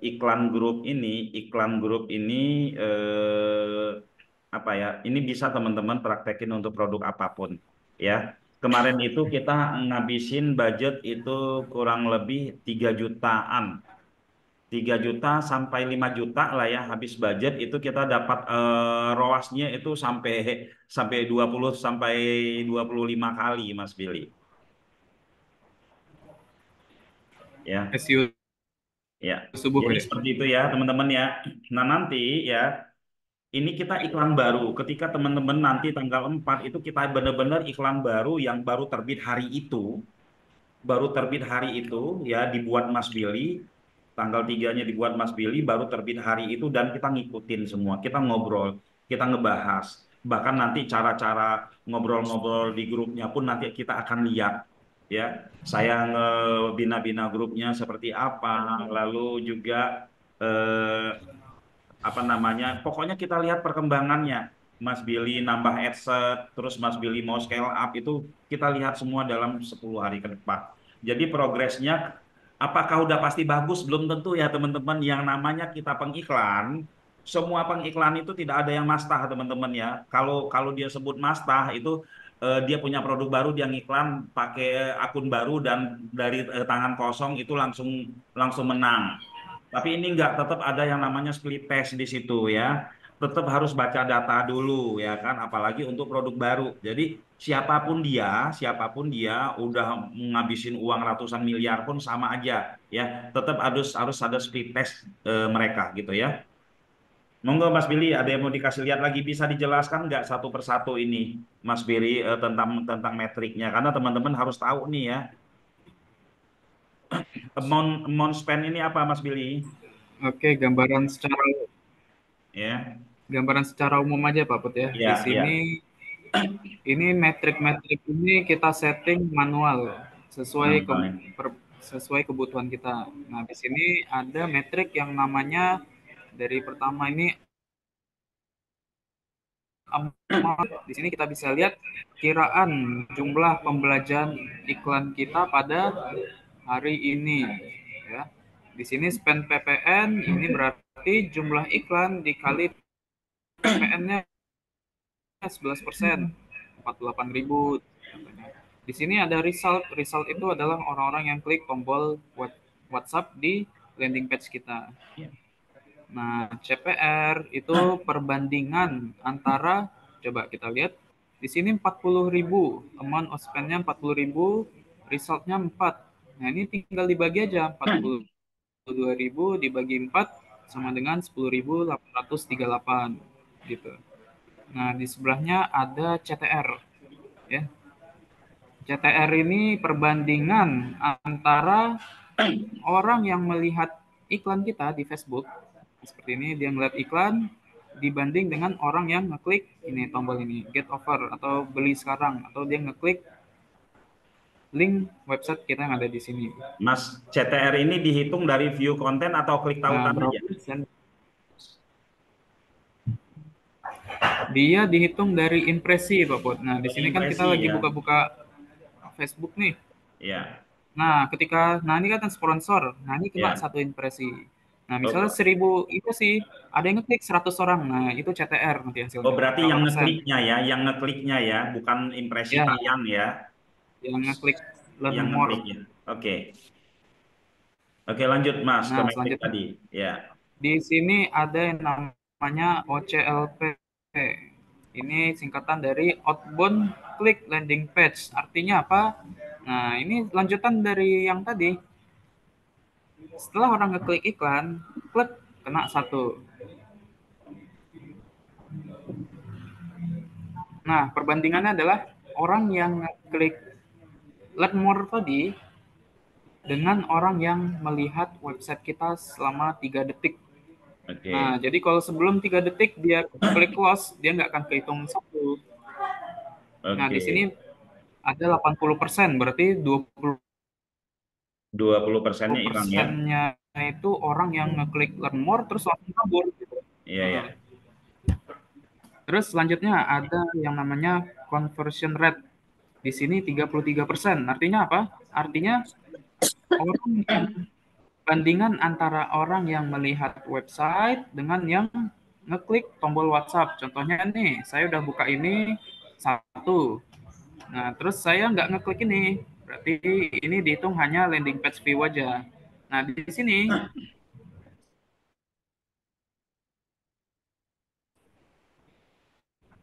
Iklan grup ini apa ya? Ini bisa teman-teman praktekin untuk produk apapun ya. Kemarin itu kita ngabisin budget itu kurang lebih 3 jutaan. 3 juta sampai 5 juta lah ya habis budget itu kita dapat ROAS-nya itu sampai sampai 20 sampai 25 kali Mas Billy. Ya.
SEO
Ya,
subuh
jadi
ya.
seperti itu ya teman-teman ya. Nah nanti ya, ini kita iklan baru. Ketika teman-teman nanti tanggal 4 itu kita benar-benar iklan baru yang baru terbit hari itu. Baru terbit hari itu ya dibuat Mas Billy. Tanggal 3-nya dibuat Mas Billy, baru terbit hari itu dan kita ngikutin semua. Kita ngobrol, kita ngebahas. Bahkan nanti cara-cara ngobrol-ngobrol di grupnya pun nanti kita akan lihat ya saya ngebina-bina grupnya seperti apa, lalu juga eh, apa namanya, pokoknya kita lihat perkembangannya. Mas Billy nambah adset, terus Mas Billy mau scale up, itu kita lihat semua dalam 10 hari ke depan. Jadi progresnya apakah udah pasti bagus? Belum tentu ya teman-teman. Yang namanya kita pengiklan, semua pengiklan itu tidak ada yang mastah teman-teman ya. Kalau kalau dia sebut mastah itu dia punya produk baru, dia ngiklan pakai akun baru dan dari tangan kosong itu langsung langsung menang. Tapi ini enggak, tetap ada yang namanya split test di situ ya. Tetap harus baca data dulu ya kan, apalagi untuk produk baru. Jadi siapapun dia udah ngabisin uang ratusan miliar pun sama aja ya. Tetap harus harus ada split test mereka gitu ya. Monggo Mas Billy, ada yang mau dikasih lihat lagi, bisa dijelaskan nggak satu persatu ini Mas Billy tentang tentang metriknya, karena teman-teman harus tahu nih ya. Amount spend ini apa Mas Billy?
Oke,
Ya,
gambaran secara umum aja Pak Put ya. Di
ya,
sini
ya.
ini metrik-metrik ini kita setting manual sesuai
Manual.
sesuai kebutuhan kita. Nah, di sini ada metrik yang namanya dari pertama ini di sini kita bisa lihat kiraan jumlah pembelajaran iklan kita pada hari ini ya. Di sini spend PPN ini berarti jumlah iklan dikali PPN-nya 11%, 48.000. Di sini ada result. Result itu adalah orang-orang yang klik tombol WhatsApp di landing page kita. Nah, CPR itu perbandingan antara, coba kita lihat, di sini 40.000, amount of spend-nya 40.000, result-nya 4. Nah, ini tinggal dibagi aja, 42.000 dibagi 4 sama dengan 10.838 gitu. Nah, di sebelahnya ada CTR ya. CTR ini perbandingan antara orang yang melihat iklan kita di Facebook seperti ini, dia melihat iklan dibanding dengan orang yang ngeklik ini tombol ini get offer atau beli sekarang, atau dia ngeklik link website kita yang ada di sini.
Mas, CTR ini dihitung dari view konten atau klik
Nah,
tautan
berapa
aja?
persen? Dia dihitung dari impresi, Pak Put. Nah, di sini kan kita
Impresi
lagi
ya.
buka-buka Facebook nih.
Ya.
Nah, nah ini kan sponsor. Nah, ini kena
Ya.
satu impresi. Nah, misalnya
Oh,
1.000 itu sih, ada yang ngeklik 100 orang. Nah, itu CTR nanti
oh
hasilnya.
berarti
Berapa
yang
persen?
ngekliknya ya, bukan impresi
Ya,
tayang ya,
yang ngeklik learn
yang
more.
ngekliknya. Oke. Oke, lanjut Mas ke
Nah,
metrik
selanjutnya
tadi. Ya.
di sini ada yang namanya OCLP. Ini singkatan dari outbound click landing page. Artinya apa? Nah, ini lanjutan dari yang tadi. Setelah orang ngeklik iklan, klik kena 1. Nah, perbandingannya adalah orang yang ngeklik learn more tadi dengan orang yang melihat website kita selama 3 detik. Nah,
Oke.
jadi kalau sebelum 3 detik dia klik close, dia nggak akan kehitung satu. Nah, di sini
Oke.
ada 80%, berarti 20
20%-nya hilang ya.
persennya itu orang yang ngeklik learn more terus langsung kabur gitu.
Iya, ya.
Terus selanjutnya ada yang namanya conversion rate. Di sini 33%. Artinya apa? Artinya orang yang bandingan antara orang yang melihat website dengan yang ngeklik tombol WhatsApp. Contohnya nih, saya udah buka ini satu. Nah, terus saya nggak ngeklik ini. Berarti ini dihitung hanya landing page view aja. Nah, di sini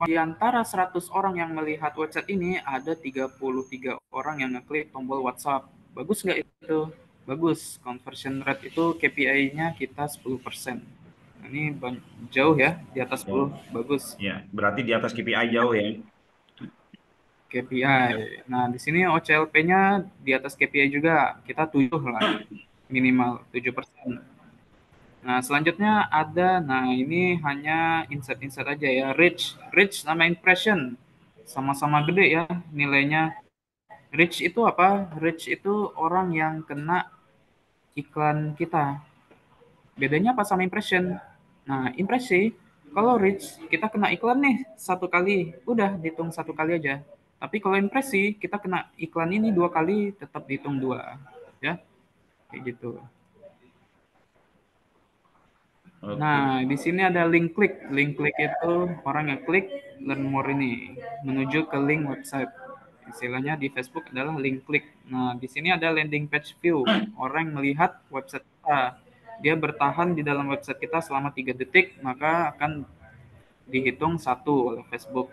di antara 100 orang yang melihat website ini, ada 33 orang yang ngeklik tombol WhatsApp. Bagus nggak itu? Bagus. Conversion rate itu KPI-nya kita 10%. Nah, ini jauh ya, di atas 10.
Jauh.
Bagus.
Ya, berarti di atas KPI jauh ya.
KPI. Nah, di sini OCLP-nya di atas KPI juga. Kita 7 lah. Minimal 7%. Nah, selanjutnya ada, nah ini hanya insight-insight aja ya. Reach sama impression. Sama-sama gede ya nilainya. Reach itu apa? Reach itu orang yang kena iklan kita. Bedanya apa sama impression? Nah, impresi, kalau reach, kita kena iklan nih satu kali. Udah, dihitung satu kali aja. Tapi kalau impresi, kita kena iklan ini 2 kali, tetap dihitung 2. Ya, kayak gitu.
Oke.
Nah, di sini ada link klik. Link klik itu orang yang klik learn more ini menuju ke link website. Istilahnya di Facebook adalah link klik. Nah, di sini ada landing page view. Orang yang melihat website kita. Dia bertahan di dalam website kita selama 3 detik, maka akan dihitung satu oleh Facebook.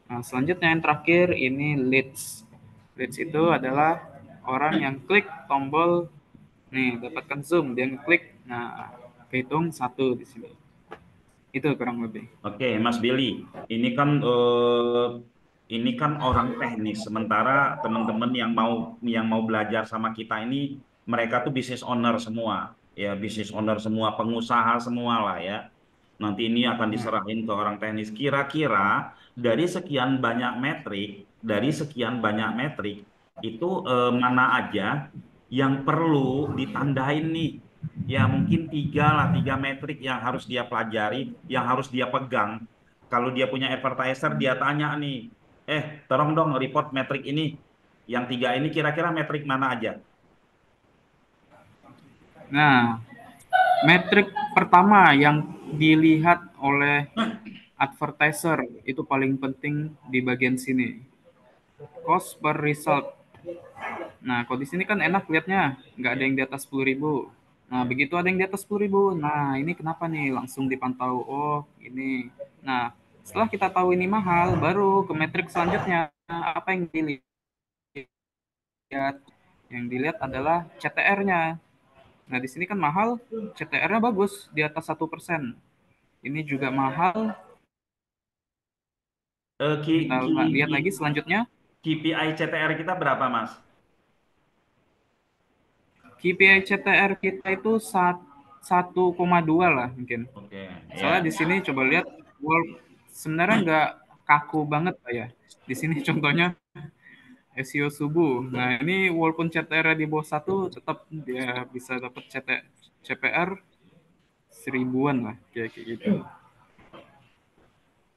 Nah, selanjutnya yang terakhir ini leads. Leads itu adalah orang yang klik tombol nih dapatkan zoom, dia ngeklik, nah kehitung satu di sini. Itu kurang lebih.
Oke, Mas Billy, ini kan orang teknis, sementara teman-teman yang mau belajar sama kita ini mereka tuh business owner semua, ya business owner semua, pengusaha semua lah ya. Nanti ini akan
Ya.
diserahin ke orang teknis. Kira-kira dari sekian banyak metrik, dari sekian banyak metrik itu mana aja yang perlu ditandain nih? Ya mungkin tiga lah, tiga metrik yang harus dia pelajari, yang harus dia pegang. Kalau dia punya advertiser, dia tanya nih, tolong dong report metrik ini. Yang tiga ini kira-kira metrik mana aja?
Nah, metrik pertama yang dilihat oleh advertiser itu paling penting di bagian sini. Cost per result. Nah, kalau di sini kan enak lihatnya, nggak ada yang di atas 10.000. Nah, begitu ada yang di atas 10.000, nah ini kenapa nih? Langsung dipantau, oh ini. Nah, setelah kita tahu ini mahal, baru ke metrik selanjutnya. Apa yang dilihat? Yang dilihat adalah CTR-nya. Nah, di sini kan mahal, CTR-nya bagus, di atas 1%. Ini juga mahal.
Eh, ki,
Kita
ki,
lihat
ki-
lagi selanjutnya.
KPI CTR kita berapa, Mas?
KPI CTR kita itu 1,2 lah mungkin.
Oke,
Soalnya
ya.
di sini coba lihat, sebenarnya nggak kaku banget lah ya. Di sini contohnya SEO subuh. Nah, ini walaupun CTR di bawah satu, tetap dia bisa dapat CPR seribuan lah, kayak gitu.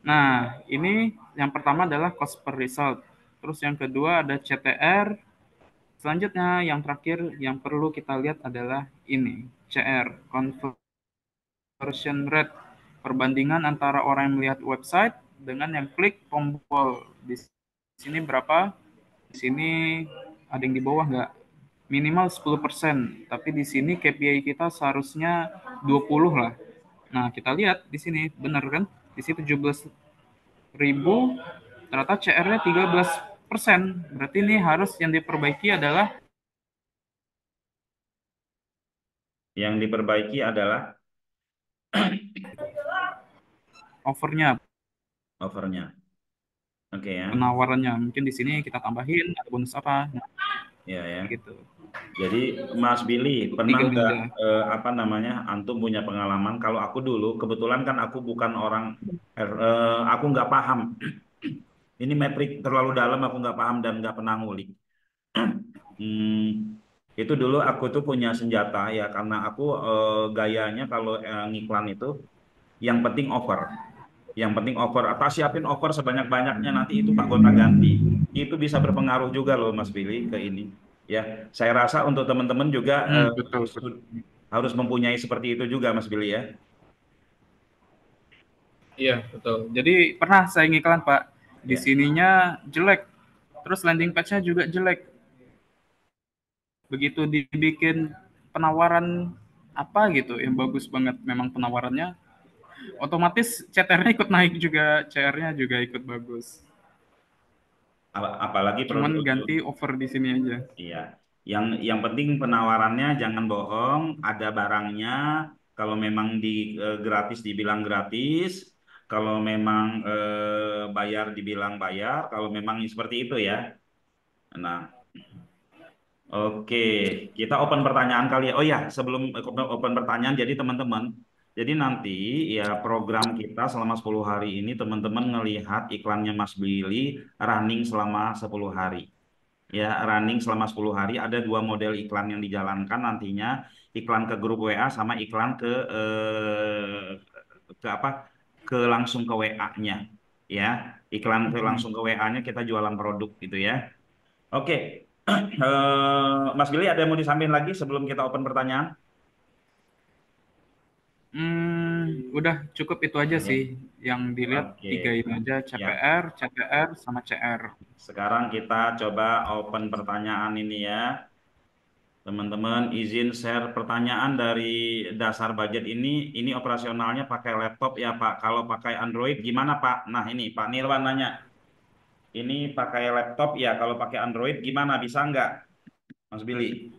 Nah, ini yang pertama adalah cost per result. Terus yang kedua ada CTR. Selanjutnya yang terakhir yang perlu kita lihat adalah ini, CR, conversion rate. Perbandingan antara orang yang melihat website dengan yang klik tombol. Di sini berapa? Di sini ada yang di bawah nggak? Minimal 10%, tapi di sini KPI kita seharusnya 20 lah. Nah, kita lihat di sini, benar kan? Di sini 17.000, ternyata CR-nya 13%. Berarti ini harus yang diperbaiki adalah
Yang diperbaiki adalah
offernya,
overnya. Oke ya.
penawarannya. Mungkin di sini kita tambahin, ada bonus apa.
Ya, ya.
gitu.
Jadi Mas Billy pernah
Tiga
nggak
meja.
apa namanya antum punya pengalaman? Kalau aku dulu kebetulan kan aku bukan orang aku nggak paham ini metrik terlalu dalam, aku nggak paham dan nggak pernah ngulik. Hmm, itu dulu aku tuh punya senjata ya karena aku gayanya kalau ngiklan itu yang penting over. Yang penting over, atau siapin over sebanyak-banyaknya nanti itu Pak gonta-ganti. Itu bisa berpengaruh juga loh Mas Billy ke ini. Ya, saya rasa untuk teman-teman juga
Betul, betul.
harus mempunyai seperti itu juga Mas Billy ya.
Iya, betul. Jadi pernah saya ngiklan, Pak. Di
Ya.
sininya jelek. Terus landing page-nya juga jelek. Begitu dibikin penawaran apa gitu yang bagus banget memang penawarannya, otomatis CTR-nya ikut naik juga, CR-nya juga ikut bagus.
Apalagi
Cuman
produk
ganti over di sini aja.
iya. Yang penting penawarannya jangan bohong, ada barangnya. Kalau memang di gratis dibilang gratis, kalau memang bayar dibilang bayar, kalau memang seperti itu ya. Nah, oke, kita open pertanyaan kali ya. Oh ya, sebelum open pertanyaan, jadi teman-teman, jadi nanti ya program kita selama 10 hari ini teman-teman ngelihat iklannya Mas Billy running selama 10 hari. Ya, running selama 10 hari ada dua model iklan yang dijalankan nantinya, iklan ke grup WA sama iklan ke apa? Ke langsung ke WA-nya. Ya, iklan ke langsung ke WA-nya kita jualan produk gitu ya. Oke, Mas Billy ada yang mau disampaikan lagi sebelum kita open pertanyaan?
Udah cukup itu aja
Ya.
sih. Yang dilihat
Oke,
tiga ini aja,
ya.
CPR, CTR, sama CR.
Sekarang kita coba open pertanyaan ini ya. Teman-teman izin share pertanyaan dari dasar budget ini. Ini operasionalnya pakai laptop ya Pak. Kalau pakai Android gimana Pak? Nah ini Pak Nirwan nanya. Ini pakai laptop ya. Kalau pakai Android gimana? Bisa nggak, Mas Billy?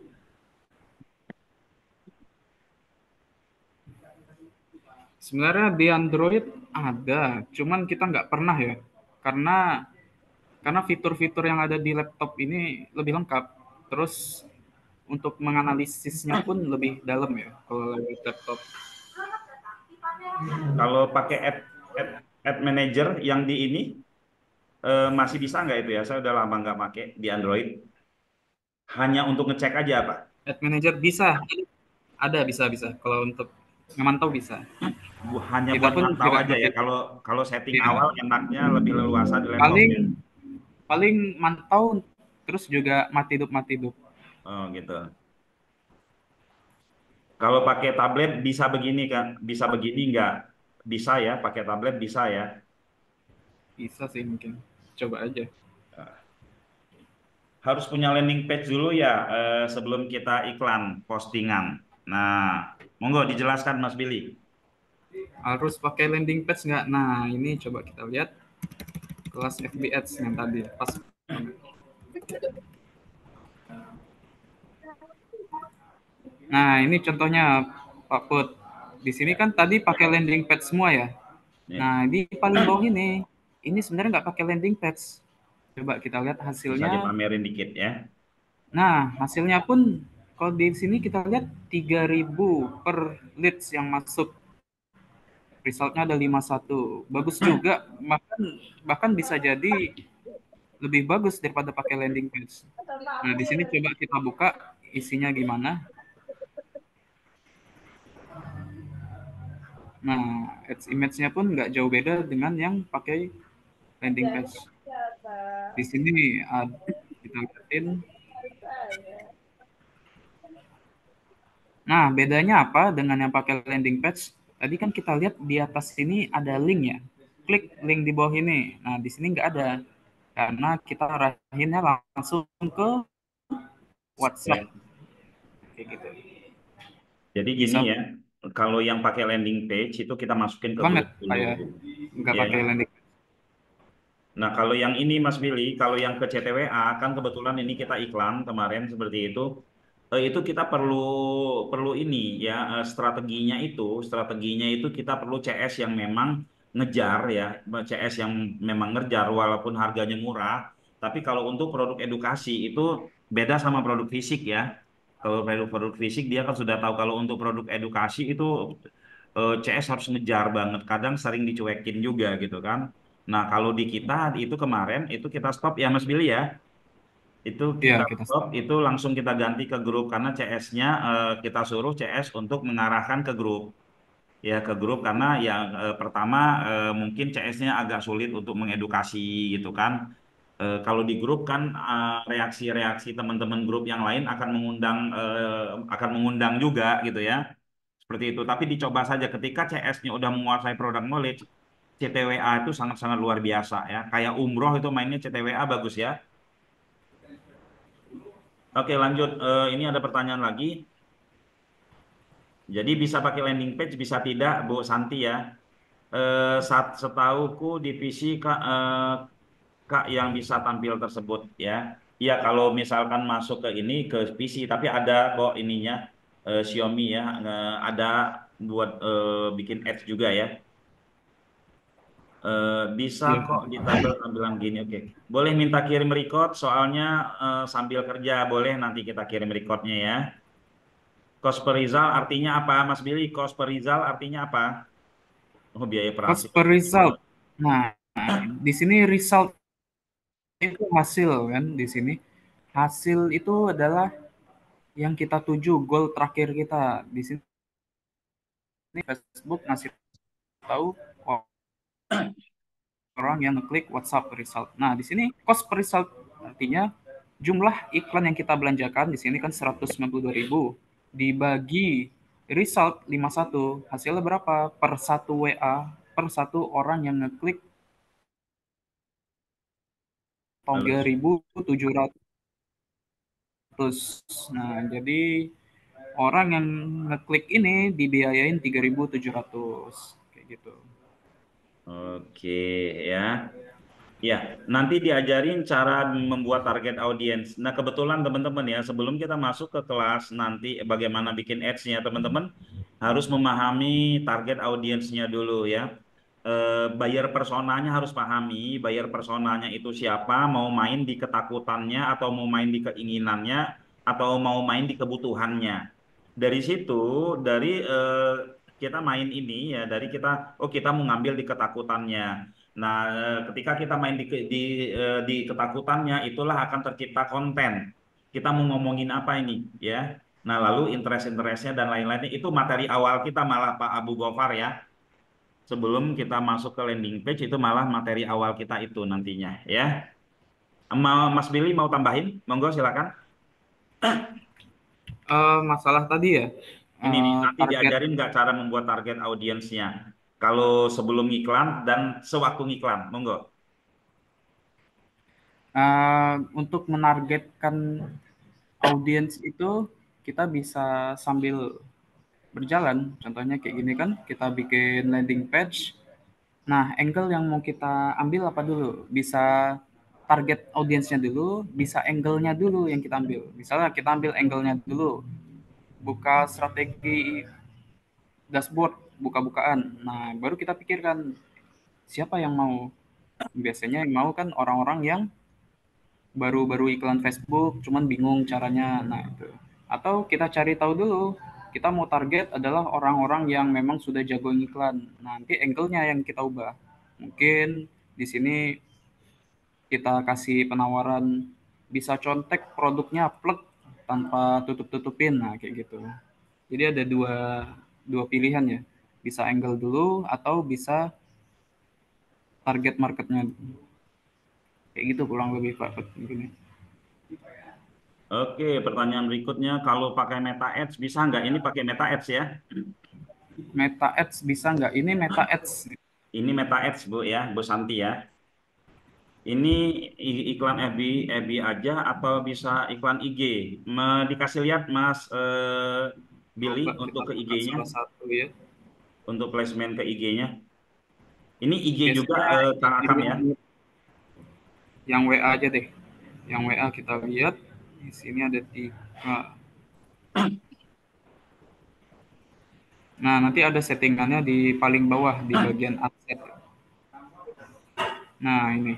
Sebenarnya di Android ada, cuman kita nggak pernah ya. Karena fitur-fitur yang ada di laptop ini lebih lengkap. Terus untuk menganalisisnya pun lebih dalam ya kalau lewat laptop.
Kalau pakai ad manager yang di ini masih bisa nggak itu ya? Saya udah lama nggak pakai di Android. Hanya untuk ngecek aja Pak.
Ad Manager bisa, ada bisa. Kalau untuk memantau bisa.
Hanya
Kita
buat
pun
mantau
tidak
aja ya.
ngerti.
Kalau kalau setting
Ya,
awal enaknya lebih leluasa di laptop ya.
paling paling mantau terus juga mati hidup.
Oh gitu. Kalau pakai tablet bisa begini kan? Bisa begini nggak? Bisa ya, pakai tablet bisa ya.
Bisa sih mungkin. Coba aja.
Harus punya landing page dulu ya sebelum kita iklan postingan. Nah, monggo dijelaskan Mas Billy.
Harus pakai landing page nggak? Nah, ini coba kita lihat kelas FB Ads yang tadi. Pas. Nah, ini contohnya Pak Put. Di sini
Ya,
kan tadi pakai landing page semua ya.
ya.
Nah, di paling bawah ini sebenarnya nggak pakai landing page. Coba kita lihat
Bisa
hasilnya.
dipamerin dikit ya.
Nah, hasilnya pun kalau di sini kita lihat 3.000 per leads yang masuk. Resultnya ada 51. Bagus juga, bahkan bahkan bisa jadi lebih bagus daripada pakai landing page. Nah, di sini coba kita buka isinya gimana. Nah, ads image-nya pun nggak jauh beda dengan yang pakai landing page. Di sini kita lihatin. Nah, bedanya apa dengan yang pakai landing page? Tadi kan kita lihat di atas sini ada link ya. Klik link di bawah ini. Nah, di sini nggak ada. Karena kita arahinnya langsung ke WhatsApp.
Ya.
Kayak gitu.
Jadi gini
Bisa
ya, kalau yang pakai landing page itu kita masukin ke
banget
grup dulu.
kayak nggak
Ya.
pakai landing.
Nah, kalau yang ini Mas Billy, kalau yang ke CTWA kan kebetulan ini kita iklan kemarin seperti itu. Itu kita perlu perlu ini ya strateginya itu kita perlu CS yang memang ngejar ya, CS yang memang ngejar walaupun harganya murah. Tapi kalau untuk produk edukasi itu Beda sama produk fisik ya. Kalau produk fisik dia kan sudah tahu kalau untuk produk edukasi itu CS harus ngejar banget. Kadang sering dicuekin juga gitu kan. Nah, kalau di kita itu kemarin itu kita stop ya Mas Billy ya. Itu
Iya,
kita
kita
stop, itu langsung kita ganti ke grup karena CS-nya kita suruh CS untuk mengarahkan ke grup. Ya ke grup karena yang pertama mungkin CS-nya agak sulit untuk mengedukasi gitu kan. Kalau di grup kan reaksi-reaksi teman-teman grup yang lain akan mengundang juga gitu ya. Seperti itu. Tapi dicoba saja ketika CS-nya udah menguasai product knowledge, CTWA itu sangat-sangat luar biasa ya. Kayak umroh itu mainnya CTWA bagus ya. Oke, lanjut. Ini ada pertanyaan lagi. Jadi bisa pakai landing page, bisa tidak, Bu Santi ya. Setauku divisi Kak yang bisa tampil tersebut ya. Iya kalau misalkan masuk ke ini ke PC tapi ada kok ininya Xiaomi ya ada buat bikin ads juga ya. Bisa
Iya.
kok ditampil tampilan gini. Oke. Boleh minta kirim record soalnya sambil kerja boleh nanti kita kirim recordnya ya. Cost per result artinya apa Mas Billy? Cost per result artinya apa? Oh biaya per
Cost
hasil.
per result. Nah, di sini result itu hasil kan di sini. Hasil itu adalah yang kita tuju, goal terakhir kita. Di sini Facebook ngasih tahu orang yang ngeklik WhatsApp result. Nah, di sini cost per result artinya jumlah iklan yang kita belanjakan di sini kan 192.000 dibagi result 51 hasilnya berapa per satu WA per satu orang yang ngeklik tahun
Halo.
3.700. Nah, jadi orang yang ngeklik ini dibiayain 3.700 kayak gitu.
Oke ya. Ya, nanti diajarin cara membuat target audience. Nah, kebetulan teman-teman ya, sebelum kita masuk ke kelas nanti bagaimana bikin ads-nya, teman-teman harus memahami target audience-nya dulu ya. Buyer personanya harus pahami, buyer personanya itu siapa, mau main di ketakutannya, atau mau main di keinginannya, atau mau main di kebutuhannya. Dari situ, dari kita main ini ya, dari kita, oh kita mau ngambil di ketakutannya. Nah, ketika kita main di ketakutannya, itulah akan tercipta konten. Kita mau ngomongin apa ini, ya? Nah, lalu interest-interestnya dan lain-lainnya itu materi awal kita malah Pak Abu Gofar ya. Sebelum kita masuk ke landing page itu malah materi awal kita itu nantinya, ya. Mas Billy mau tambahin? Monggo silakan.
Masalah tadi ya,
Ini nih, nanti
target
diajarin nggak cara membuat target audiensnya. Kalau sebelum iklan dan sewaktu ngiklan, monggo.
untuk menargetkan audiens itu kita bisa sambil berjalan. Contohnya kayak gini kan, kita bikin landing page. Nah, angle yang mau kita ambil apa dulu? Bisa target audiensnya dulu, bisa angle-nya dulu yang kita ambil. Misalnya kita ambil angle-nya dulu, buka strategi dashboard, buka-bukaan. Nah, baru kita pikirkan siapa yang mau. Biasanya yang mau kan orang-orang yang baru-baru iklan Facebook, cuman bingung caranya. Nah, itu. Atau kita cari tahu dulu, kita mau target adalah orang-orang yang memang sudah jago iklan. Nah, nanti angle-nya yang kita ubah. Mungkin di sini kita kasih penawaran bisa contek produknya plek tanpa tutup-tutupin. Nah, kayak gitu. Jadi ada dua dua pilihan ya. Bisa angle dulu atau bisa target marketnya. Kayak gitu kurang lebih Pak. Begini.
Oke, pertanyaan berikutnya, kalau pakai Meta Ads bisa nggak? Ini pakai Meta Ads ya.
Meta Ads bisa nggak? Ini Meta Ads.
Ini Meta Ads, Bu ya, Bu Santi ya. Ini iklan FB aja atau bisa iklan IG? Dikasih lihat Mas Billy
Coba
untuk
kita
ke
buka
IG-nya,
salah satu ya.
untuk placement ke IG-nya. Ini IG juga
Biasanya
Kang Akam ya.
yang WA aja deh. Yang WA kita lihat di sini ada tiga. Nah, nanti ada settingannya di paling bawah di bagian adset. Nah, ini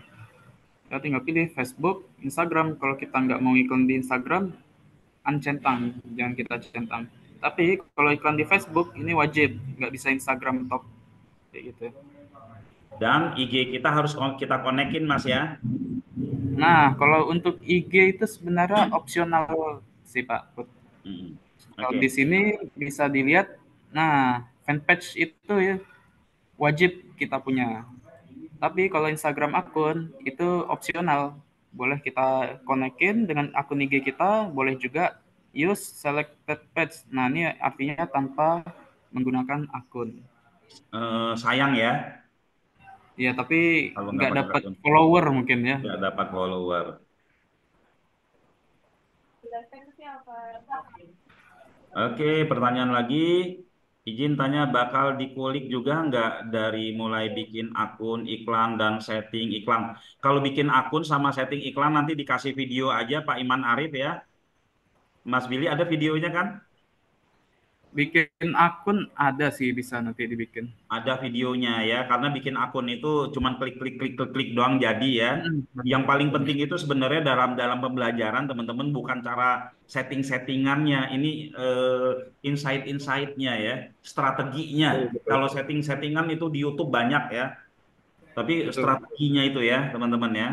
Kita tinggal pilih Facebook, Instagram. Kalau kita nggak mau iklan di Instagram, uncentang, jangan kita centang. Tapi kalau iklan di Facebook ini wajib, nggak bisa Instagram top kayak gitu.
Dan IG kita harus kita konekin Mas ya.
Nah, kalau untuk IG itu sebenarnya opsional sih Pak. Kalau
Oke.
di sini bisa dilihat, nah fanpage itu ya wajib kita punya. Tapi kalau Instagram akun itu opsional. Boleh kita konekin dengan akun IG kita, boleh juga use selected page. Nah, ini artinya tanpa menggunakan akun.
Sayang ya
Ya, tapi
kalau nggak
nggak
pakai
dapat
akun,
follower mungkin ya.
nggak dapat follower. Oke, pertanyaan lagi. Izin tanya, bakal dikulik juga nggak dari mulai bikin akun iklan dan setting iklan? Kalau bikin akun sama setting iklan nanti dikasih video aja Pak Iman Arif ya. Mas Billy ada videonya kan?
Bikin akun ada sih, bisa nanti dibikin.
Ada videonya ya, karena bikin akun itu cuman klik klik klik klik klik doang jadi ya. Yang paling penting itu sebenarnya dalam dalam pembelajaran teman-teman bukan cara settingannya, ini insight-insightnya ya, strateginya. Kalau settingan itu di YouTube banyak ya, tapi
Betul.
strateginya itu ya teman-teman ya.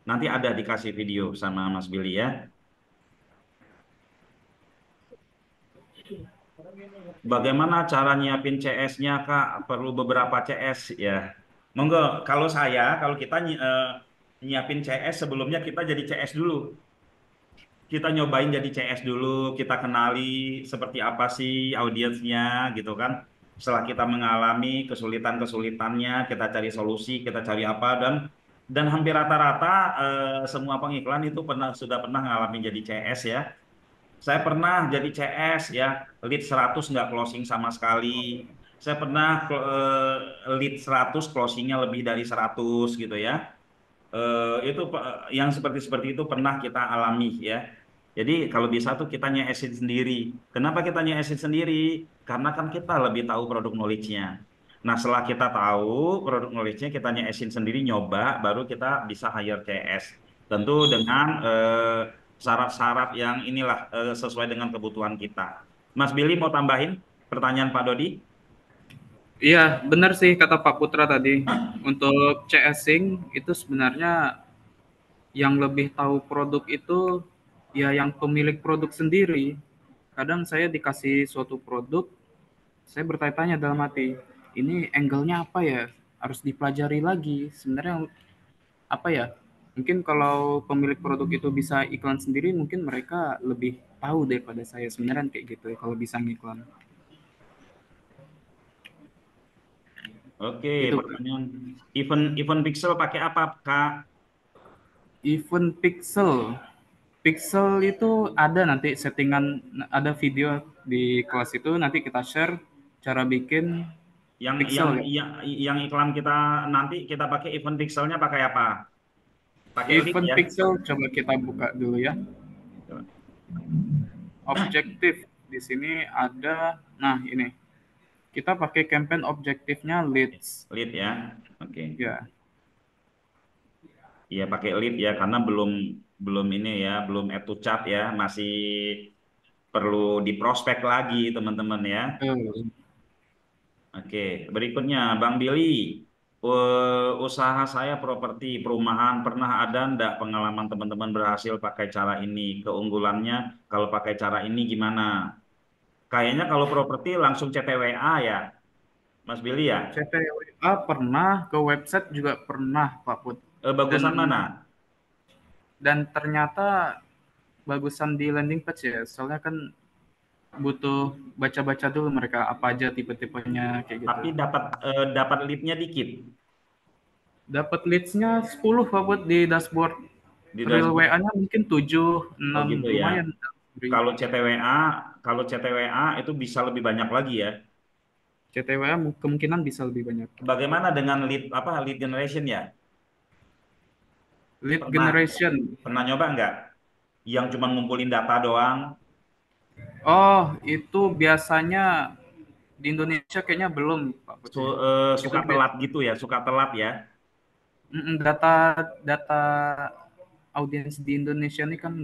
Nanti ada dikasih video sama Mas Billy ya. Bagaimana cara nyiapin CS-nya, Kak? Perlu beberapa CS ya. Monggo, kalau kita nyiapin CS sebelumnya kita jadi CS dulu. Kita nyobain jadi CS dulu, kita kenali seperti apa sih audiensnya gitu kan. Setelah kita mengalami kesulitan-kesulitannya, kita cari solusi, kita cari apa dan hampir rata-rata semua pengiklan itu sudah pernah ngalamin jadi CS ya. Saya pernah jadi CS ya, lead 100 nggak closing sama sekali. Saya pernah lead 100 closingnya lebih dari 100 gitu ya. Itu yang seperti itu pernah kita alami ya. Jadi kalau bisa tuh kita nyesin sendiri. Kenapa kita nyesin sendiri? Karena kan kita lebih tahu produk knowledge-nya. Nah, setelah kita tahu produk knowledge-nya, kita nyesin sendiri, nyoba, baru kita bisa hire CS. Tentu dengan syarat-syarat yang inilah sesuai dengan kebutuhan kita. Mas Billy mau tambahin pertanyaan Pak Dodi?
Iya, benar sih kata Pak Putra tadi. Untuk CSing itu sebenarnya yang lebih tahu produk itu ya yang pemilik produk sendiri. Kadang saya dikasih suatu produk, saya bertanya-tanya dalam hati, ini angle-nya apa ya? Harus dipelajari lagi. Sebenarnya apa ya? Mungkin kalau pemilik produk itu bisa iklan sendiri, mungkin mereka lebih tahu daripada saya. Sebenarnya kayak gitu ya, kalau bisa ngiklan.
Oke,
Itu
pertanyaan. Event pixel pakai apa, Kak?
event pixel. Pixel itu ada nanti settingan, ada video di kelas itu nanti kita share cara bikin
Yang
pixel ya.
yang iklan kita nanti kita pakai event pixelnya pakai apa? Pakai lead
Event
ya.
pixel coba kita buka dulu ya. Objektif di sini ada, nah ini kita pakai campaign objektifnya leads
Lead ya. Oke.
ya.
Iya pakai lead ya karena belum belum ini ya, belum add to chat ya, masih perlu diprospek lagi teman-teman ya. Oke, berikutnya Bang Billy. Usaha saya properti perumahan pernah ada ndak pengalaman teman-teman berhasil pakai cara ini? Keunggulannya kalau pakai cara ini gimana? Kayaknya kalau properti langsung CTWA ya, Mas Billy ya.
CTWA pernah, ke website juga pernah Pak Put. Dan
Bagusan mana?
ternyata bagusan di landing page ya. Soalnya kan butuh baca-baca dulu mereka apa aja tipe-tipenya kayak gitu.
Tapi dapat leadnya dikit
Dapat leads-nya 10 Pak Put di dashboard.
di
Real
dashboard.
WA-nya mungkin 7,
Oh
6,
gitu ya.
lumayan.
Kalau CTWA, kalau CTWA itu bisa lebih banyak lagi ya.
CTWA kemungkinan bisa lebih banyak.
Bagaimana dengan lead generation ya?
Lead
Pernah
generation.
pernah nyoba nggak? Yang cuma ngumpulin data doang,
Oh, itu biasanya di Indonesia kayaknya belum Pak Putri. Itu
suka telat gitu ya, suka telat ya.
Data data audiens di Indonesia ini kan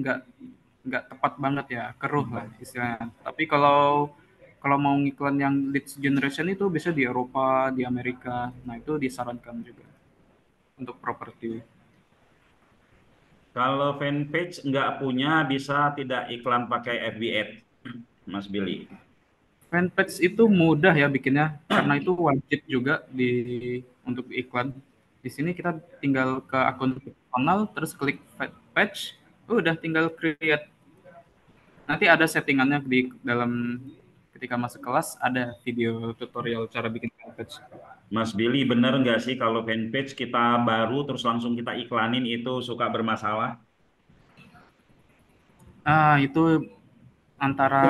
nggak tepat banget ya, keruh lah istilahnya. Tapi kalau kalau mau ngiklan yang lead generation itu bisa di Eropa, di Amerika. Nah, itu disarankan juga untuk properti.
Kalau fanpage nggak punya, bisa tidak iklan pakai FB Ads, Mas Billy?
Fanpage itu mudah ya bikinnya, karena itu wajib juga untuk iklan. Di sini kita tinggal ke akun personal, terus klik page, udah tinggal create. Nanti ada settingannya di dalam ketika masuk kelas ada video tutorial cara bikin fanpage.
Mas Billy, bener nggak sih kalau fanpage kita baru terus langsung kita iklanin itu suka bermasalah?
Itu antara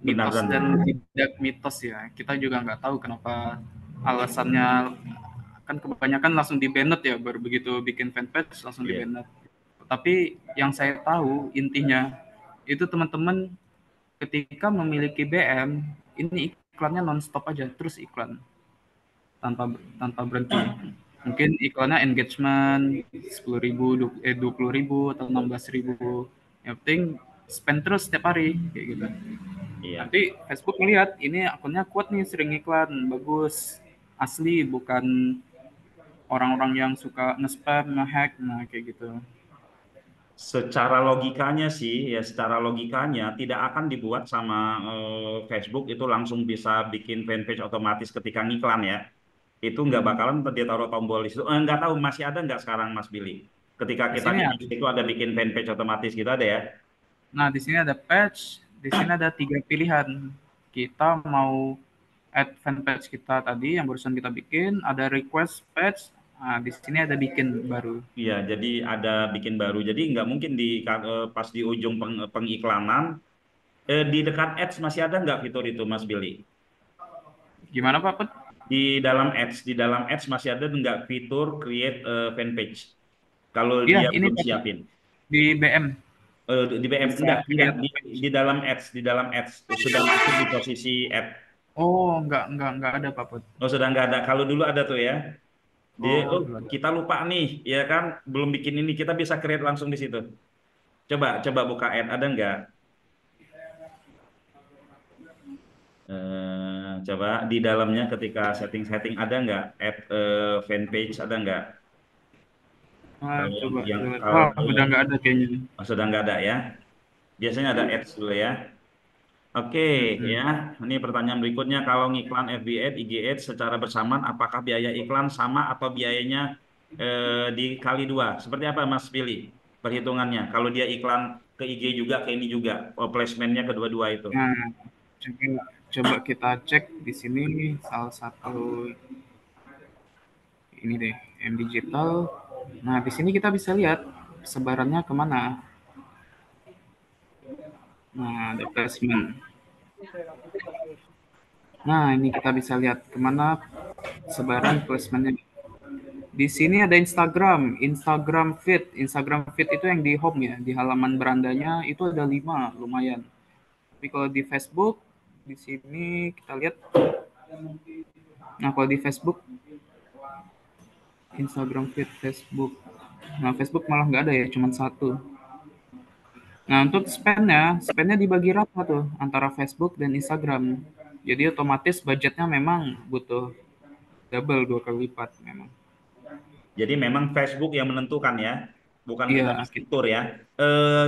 Benar
mitos
dan
dan tidak mitos ya. Kita juga nggak tahu kenapa alasannya, kan kebanyakan langsung di banned ya, baru begitu bikin fanpage langsung di
iya.
banned. Tapi yang saya tahu intinya itu teman-teman ketika memiliki BM ini iklannya nonstop aja, terus iklan tanpa tanpa berhenti. Mungkin iklannya engagement 10.000, 20.000 atau 16.000. Yang penting spend terus setiap hari kayak gitu.
Iya.
Nanti Facebook melihat ini akunnya kuat nih, sering iklan, bagus, asli, bukan orang-orang yang suka nge-spam, nge-hack, nah kayak gitu.
Secara logikanya sih, ya secara logikanya tidak akan dibuat sama Facebook itu langsung bisa bikin fanpage otomatis ketika ngiklan ya. Itu nggak bakalan dia taruh tombol di situ. Nggak tahu masih ada nggak sekarang Mas Billy. Ketika
Di
kita
sini
ngiklan
ada.
itu ada bikin fanpage otomatis gitu ada ya.
Nah, di sini ada patch, di sini ada 3 pilihan. Kita mau add fanpage kita tadi yang barusan kita bikin, ada request patch, nah di sini ada bikin baru.
Iya, jadi ada bikin baru. Jadi nggak mungkin pas di ujung pengiklanan, di dekat ads masih ada nggak fitur itu Mas Billy?
Gimana Pak Put?
Di dalam ads masih ada nggak fitur create fanpage? Kalau
Iya,
dia
ini
belum siapin.
di BM
Di BM
bisa
enggak
create page.
di dalam ads sudah masuk di posisi ad.
Oh, enggak ada Pak Put.
Oh, sudah nggak ada. Kalau dulu ada tuh ya. Dia,
Oh,
oh,
dulu ada.
kita lupa nih, ya kan, belum bikin ini, kita bisa create langsung di situ. Coba, coba buka ad, ada nggak? Coba di dalamnya ketika setting-setting ada nggak add fanpage ada nggak? Kalau
Coba.
yang
Wah,
kalau
udah nggak ada kayaknya.
sudah nggak ada ya. Biasanya ada ads dulu ya. Oke, ya.
Mm-mm.
Ini pertanyaan berikutnya, kalau ngiklan FB Ad, IG Ad secara bersamaan, apakah biaya iklan sama atau biayanya dikali dua? Seperti apa, Mas Billy? Perhitungannya, kalau dia iklan ke IG juga, ke ini juga, placementnya kedua-dua itu.
Nah, coba coba kita cek di sini salah satu ini deh, M Digital. Nah, di sini kita bisa lihat sebarannya kemana. Nah, ada placement. Nah, ini kita bisa lihat kemana sebaran placementnya. Di sini ada Instagram, Instagram feed itu yang di home ya, di halaman berandanya itu ada 5, lumayan. Tapi kalau di Facebook, di sini kita lihat, nah kalau di Facebook, Instagram feed Facebook, nah Facebook malah nggak ada ya, cuma satu. Nah untuk spendnya dibagi rata tuh antara Facebook dan Instagram. Jadi otomatis budgetnya memang butuh double, 2 kali lipat memang.
Jadi memang Facebook yang menentukan ya, bukan kita
Iya,
bisa atur ya.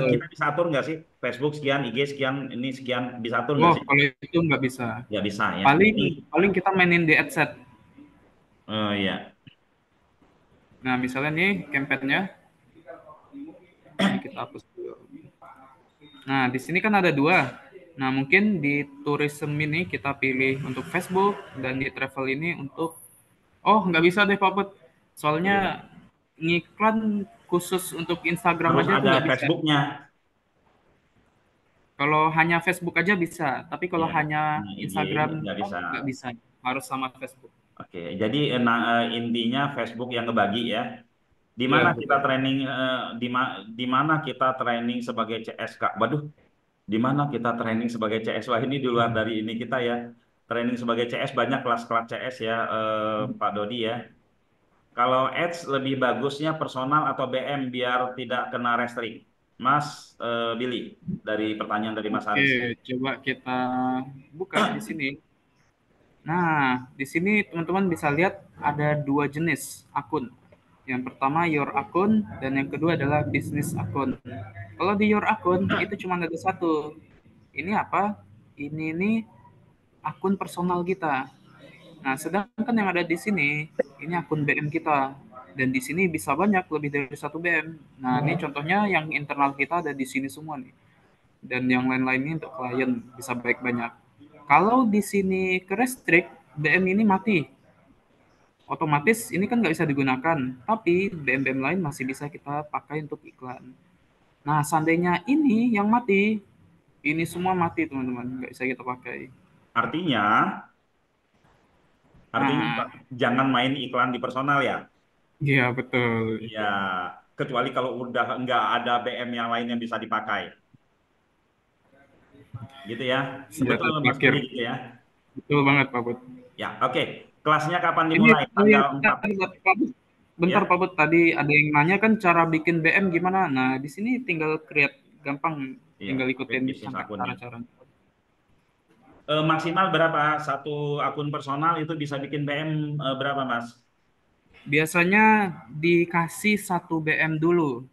Kita bisa atur nggak sih? Facebook sekian, IG sekian, ini sekian, bisa atur nggak
oh
sih?
kalau itu nggak bisa.
Nggak bisa ya.
Paling
Jadi,
paling kita mainin di adset.
ya.
Nah misalnya nih campaign-nya, ini kita hapus dulu. Nah di sini kan ada 2. Nah mungkin di tourism ini kita pilih untuk Facebook dan di travel ini untuk, oh nggak bisa deh Pak Put.
Iya.
Soalnya ngiklan khusus untuk Instagram
Harus
aja tuh
ada
nggak bisa.
Facebooknya.
Kalau hanya Facebook aja bisa, tapi kalau
Iya.
hanya
Nah, IG
Instagram
nggak bisa.
nggak bisa. Harus sama Facebook.
Oke, jadi intinya Facebook yang ngebagi ya. Di mana
Iya
kita
betul.
training di mana kita training sebagai CSK? Waduh, di mana kita training sebagai CS? Wah, ini di luar dari ini kita ya. Training sebagai CS banyak kelas-kelas CS ya, Pak Dodi ya. Kalau ads lebih bagusnya personal atau BM biar tidak kena restrik? Mas Billy, dari pertanyaan dari Mas Haris.
Oke, coba kita buka di sini. Nah, di sini teman-teman bisa lihat ada dua jenis akun. Yang pertama your akun dan yang kedua adalah bisnis akun. Kalau di your akun itu cuma ada satu. Ini apa? Ini akun personal kita. Nah, sedangkan yang ada di sini ini akun BM kita. Dan di sini bisa banyak lebih dari satu BM. Nah, ini contohnya yang internal kita ada di sini semua nih. Dan yang lain-lainnya untuk klien bisa baik banyak. Kalau di sini ke restrict, BM ini mati. Otomatis ini kan nggak bisa digunakan, tapi BM-BM lain masih bisa kita pakai untuk iklan. Nah, seandainya ini yang mati, ini semua mati teman-teman, nggak bisa kita pakai.
Artinya,
Nah,
jangan main iklan di personal ya.
iya betul.
Ya, kecuali kalau udah nggak ada BM yang lain yang bisa dipakai. Gitu ya.
Iya,
Betul Mas
terakhir.
Billy gitu ya.
Betul banget, Pak Bud.
Ya, oke. Kelasnya kapan
Ini
dimulai? Tanggal 4.
Pak Bud. Bentar,
Ya.
Pak Bud. Tadi ada yang nanya kan cara bikin BM gimana? Nah, di sini tinggal create, gampang.
Iya,
Tinggal ikutin
bisnis akunnya.
cara-cara.
Maksimal berapa? Satu akun personal itu bisa bikin BM berapa, Mas?
Biasanya dikasih 1 BM dulu.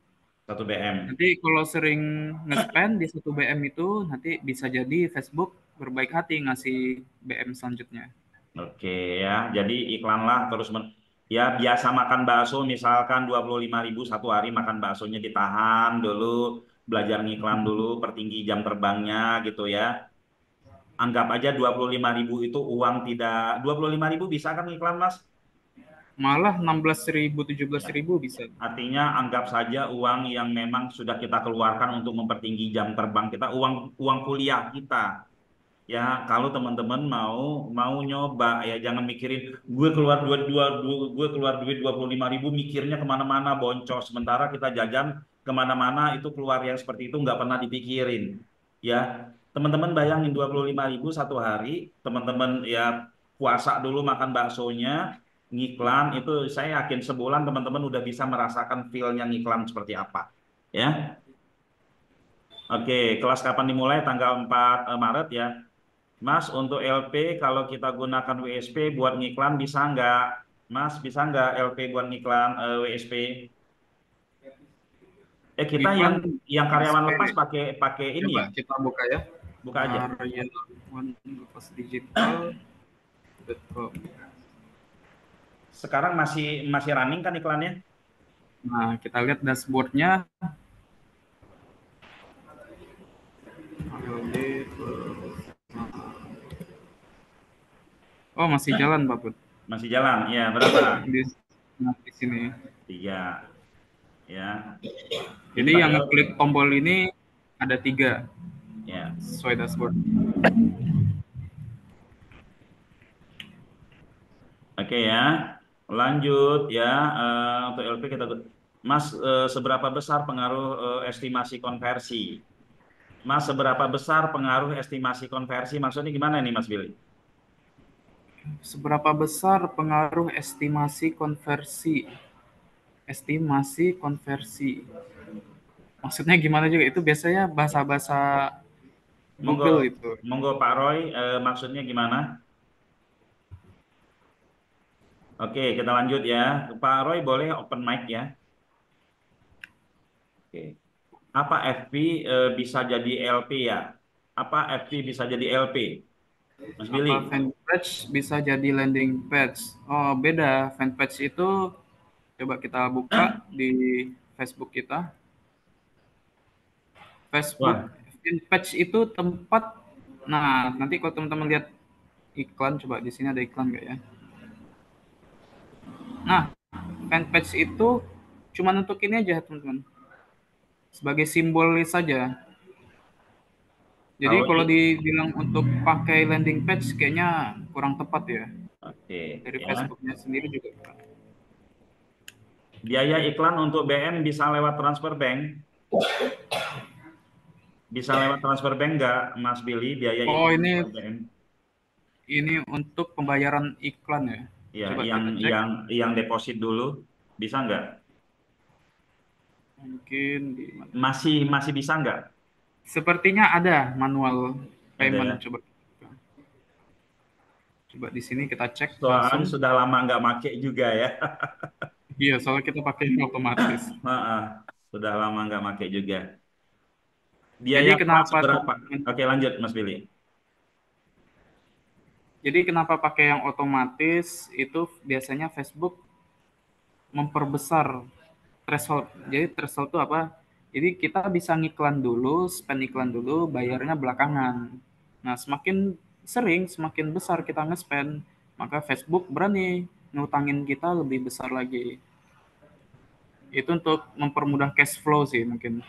Satu BM.
Nanti kalau sering nge-spend di 1 BM itu, nanti bisa jadi Facebook berbaik hati ngasih BM selanjutnya.
Oke ya, jadi iklan lah terus ya biasa makan bakso misalkan 25.000 satu hari makan baksonya ditahan dulu, belajar ngiklan dulu pertinggi jam terbangnya gitu ya. Anggap aja 25.000 itu uang tidak 25.000 bisa kan iklan Mas?
Malah 16.000,
Ya.
17.000 bisa.
Artinya anggap saja uang yang memang sudah kita keluarkan untuk mempertinggi jam terbang kita, uang uang kuliah kita. Ya, kalau teman-teman mau nyoba ya jangan mikirin gue keluar duit 25.000 mikirnya kemana-mana boncos. Sementara kita jajan kemana-mana itu keluar yang seperti itu nggak pernah dipikirin. Ya, teman-teman bayangin 25.000 satu hari, teman-teman ya puasa dulu makan baksonya, ngiklan itu saya yakin sebulan teman-teman udah bisa merasakan feel-nya ngiklan seperti apa. Ya, oke, kelas kapan dimulai? Tanggal 4 Maret ya. Mas, untuk LP kalau kita gunakan WSP buat ngiklan bisa nggak? Mas, bisa nggak LP buat ngiklan WSP? Kita
Iklan
yang karyawan
SP.
lepas pakai pakai ini
Coba
ya?
kita buka ya.
Buka aja.
Karyawan lepas digital.com.
Sekarang masih masih running kan iklannya?
Nah, kita lihat dashboardnya. Oh, masih jalan, Pak Put.
Masih jalan. Ya, berapa?
Di sini.
3. Ya.
Jadi yang klik tombol ini ada 3.
Ya.
Sesuai dashboard.
Oke ya. Lanjut ya. Untuk LP kita Mas, seberapa besar pengaruh estimasi konversi? Mas, seberapa besar pengaruh estimasi konversi? Maksudnya gimana nih, Mas Billy?
Seberapa besar pengaruh estimasi konversi? Estimasi konversi. Maksudnya gimana juga? Itu biasanya bahasa-bahasa Google itu.
Monggo Pak Roy, maksudnya gimana? Oke, kita lanjut ya. Pak Roy boleh open mic ya. Oke. Apa FP bisa jadi LP ya? Apa FP bisa jadi LP? Mas Billy.
Apa fanpage bisa jadi landing page? Oh, beda. Fanpage itu coba kita buka di Facebook kita. Facebook fanpage itu tempat. Nah, nanti kalau teman-teman lihat iklan, coba di sini ada iklan nggak ya? Nah, fanpage itu cuma untuk ini aja, teman-teman. Sebagai simbolis saja. Jadi kalau dibilang untuk pakai landing page kayaknya kurang tepat ya.
Oke,
Dari
ya.
Facebooknya sendiri juga.
Biaya iklan untuk BM bisa lewat transfer bank? Bisa lewat transfer bank nggak, Mas Billy? Biaya iklan
Oh,
BM?
ini untuk pembayaran iklan ya.
Ya,
Coba
yang
kita cek.
yang deposit dulu bisa nggak?
Mungkin di mana?
Masih bisa nggak?
Sepertinya ada manual
Ada
payment.
ya.
Coba di sini kita cek
Soalnya
langsung.
sudah lama nggak make juga ya.
Iya, soalnya kita pakai ini otomatis.
Maaf, sudah lama nggak make juga. Biaya
Jadi
kelas
kenapa
berapa?
teman-teman?
Oke, lanjut Mas Billy.
Jadi kenapa pakai yang otomatis itu biasanya Facebook memperbesar threshold. Jadi threshold itu apa? Jadi kita bisa ngiklan dulu, spend iklan dulu, bayarnya belakangan. Nah, semakin sering, semakin besar kita nge-spend, maka Facebook berani ngutangin kita lebih besar lagi. Itu untuk mempermudah cash flow sih mungkin.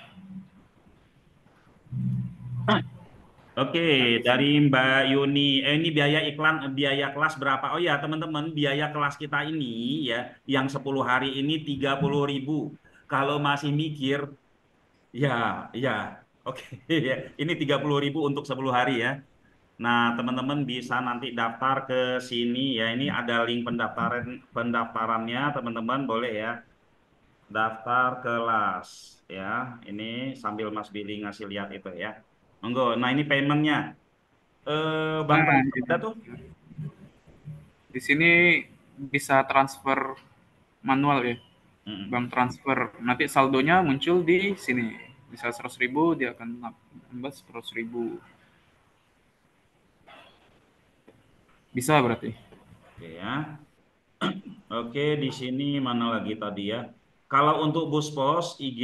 Oke,
Nah, di
dari
sini.
Mbak Yuni, ini biaya iklan, biaya kelas berapa? Oh ya, teman-teman, biaya kelas kita ini ya, yang 10 hari ini 30.000. Kalau masih mikir, ya, ya, oke, ya, ini 30.000 untuk 10 hari ya. Nah, teman-teman bisa nanti daftar ke sini ya. Ini ada link pendaftarannya, teman-teman boleh ya. Daftar kelas ya. Ini sambil Mas Billy ngasih lihat itu ya. Monggo. Nah, ini paymentnya. Bank
Nah,
transfer
ini.
ada tuh?
Di sini bisa transfer manual ya,
Mm-mm.
bank transfer. Nanti saldonya muncul di sini. Misal 100.000, dia akan nambah 100.000. Bisa berarti.
Oke ya. Oke, di sini mana lagi tadi ya? Kalau untuk bus pos IG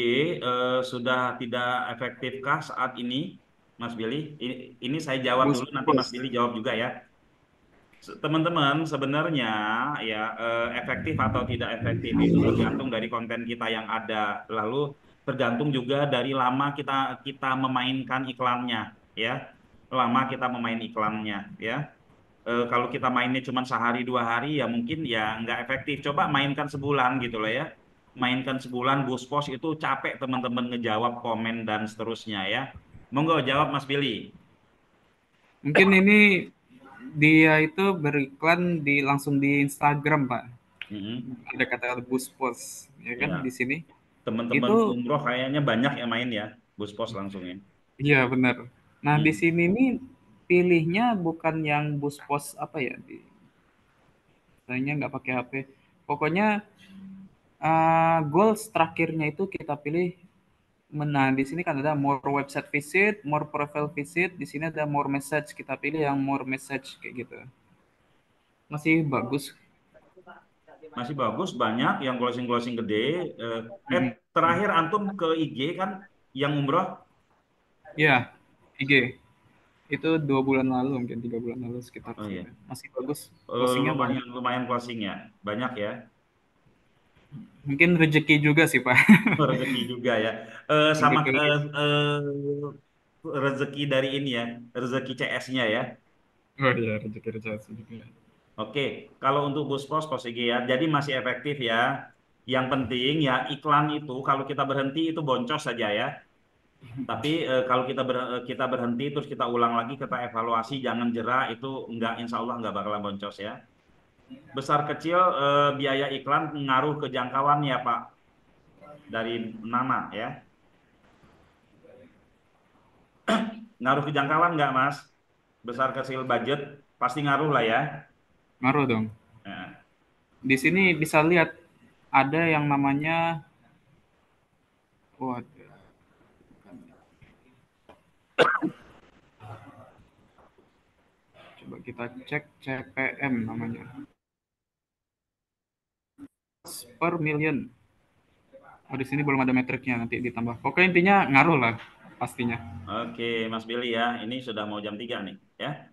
sudah tidak efektifkah saat ini, Mas Billy? Ini saya jawab
Bus
dulu, nanti Mas
pos.
Billy jawab juga ya. Teman-teman, sebenarnya ya efektif atau tidak efektif itu tergantung dari konten kita yang ada. Lalu tergantung juga dari lama kita kita memainkan iklannya, ya. Lama kita memain iklannya, ya. Kalau kita mainnya cuma sehari 2 hari ya mungkin ya nggak efektif. Coba mainkan sebulan gitu loh ya. Mainkan sebulan bus pos itu capek teman-teman ngejawab komen dan seterusnya ya. Monggo jawab Mas Billy.
Mungkin ini dia itu beriklan langsung di Instagram, Pak.
Mm-mm.
Ada kata bus pos, ya kan
Ya,
di sini.
teman-teman
Itu
umroh kayaknya banyak yang main ya, bus pos langsung ya.
iya benar. Nah, di
Hmm.
sini nih pilihnya bukan yang bus pos apa ya, nggak pakai HP. Pokoknya goals terakhirnya itu kita pilih. Nah, di sini kan ada more website visit, more profile visit. Di sini ada more message. Kita pilih yang more message kayak gitu. Masih bagus.
Masih bagus, banyak yang closing-closing gede. Eh,
Mhm.
terakhir antum ke IG kan yang umroh?
Ya, IG. Itu 2 bulan lalu, mungkin 3 bulan lalu sekitar
Oh iya.
segitu. Masih bagus. Closingnya banyak.
Lumayan lumayan closingnya, banyak ya.
Mungkin rezeki juga sih, Pak.
Rezeki juga ya. Sama
Rezeki.
rezeki dari ini ya, rezeki CS-nya ya.
Oh iya, rezeki juga.
Oke, kalau untuk bus pos IG ya, jadi masih efektif ya. Yang penting ya iklan itu kalau kita berhenti itu boncos saja ya. Tapi kalau kita berhenti terus kita ulang lagi kita evaluasi jangan jera itu enggak insya Allah enggak bakalan boncos ya. Besar kecil biaya iklan ngaruh ke jangkauan ya Pak dari Nana ya. Ngaruh ke jangkauan enggak Mas? Besar kecil budget pasti ngaruh lah ya.
Ngaruh dong.
Nah,
Di sini bisa lihat ada yang namanya, wah, coba kita cek CPM namanya. Per million. Oh, di sini belum ada metriknya, nanti ditambah. Pokoknya intinya ngaruh lah pastinya.
oke Mas Billy ya, ini sudah mau jam 3 nih ya.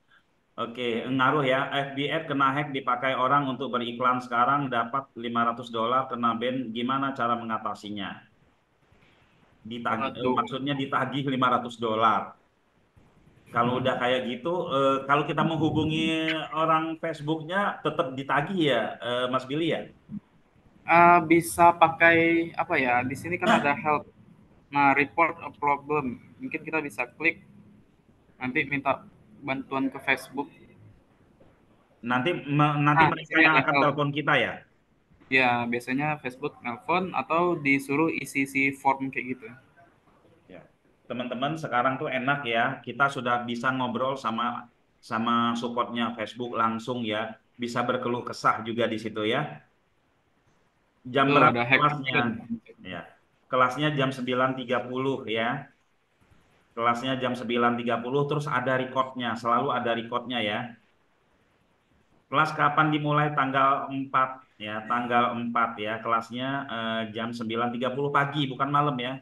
Oke, ngaruh ya. FB Ad kena hack dipakai orang untuk beriklan sekarang dapat $500 kena ban. Gimana cara mengatasinya? Ditagih,
Waduh.
maksudnya ditagih $500. Kalau udah kayak gitu, kalau kita menghubungi orang Facebooknya tetap ditagih ya, Mas Billy ya.
Bisa pakai apa ya? Di sini kan ada help. Nah, report a problem. Mungkin kita bisa klik nanti minta bantuan ke Facebook.
Nanti
Nah, di
mereka
sini
yang
ada
akan
help.
telepon kita ya.
Ya, biasanya Facebook nelpon atau disuruh isi form kayak gitu.
Ya. Teman-teman sekarang tuh enak ya, kita sudah bisa ngobrol sama supportnya Facebook langsung ya, bisa berkeluh kesah juga di situ ya. Jam
Tuh
berapa
ada hack
kelasnya?
action.
Ya. Kelasnya jam 9.30 ya. Kelasnya jam 9.30 terus ada recordnya, selalu ada recordnya ya. Kelas kapan dimulai? Tanggal 4 ya, tanggal 4 ya. Kelasnya jam 9.30 pagi, bukan malam ya.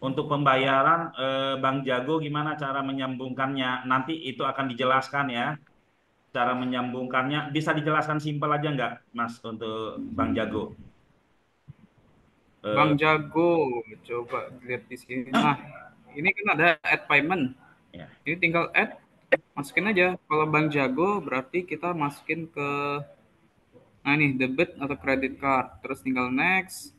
Untuk pembayaran Bang Jago gimana cara menyambungkannya? Nanti itu akan dijelaskan ya. Cara menyambungkannya bisa dijelaskan simpel aja nggak, Mas, untuk Bang Jago?
Bang
Eh,
Jago, coba lihat di sini. Nah, ini kan ada add payment.
ya.
Ini tinggal add, masukin aja. Kalau Bang Jago berarti kita masukin ke, nah ini debit atau credit card. Terus tinggal next.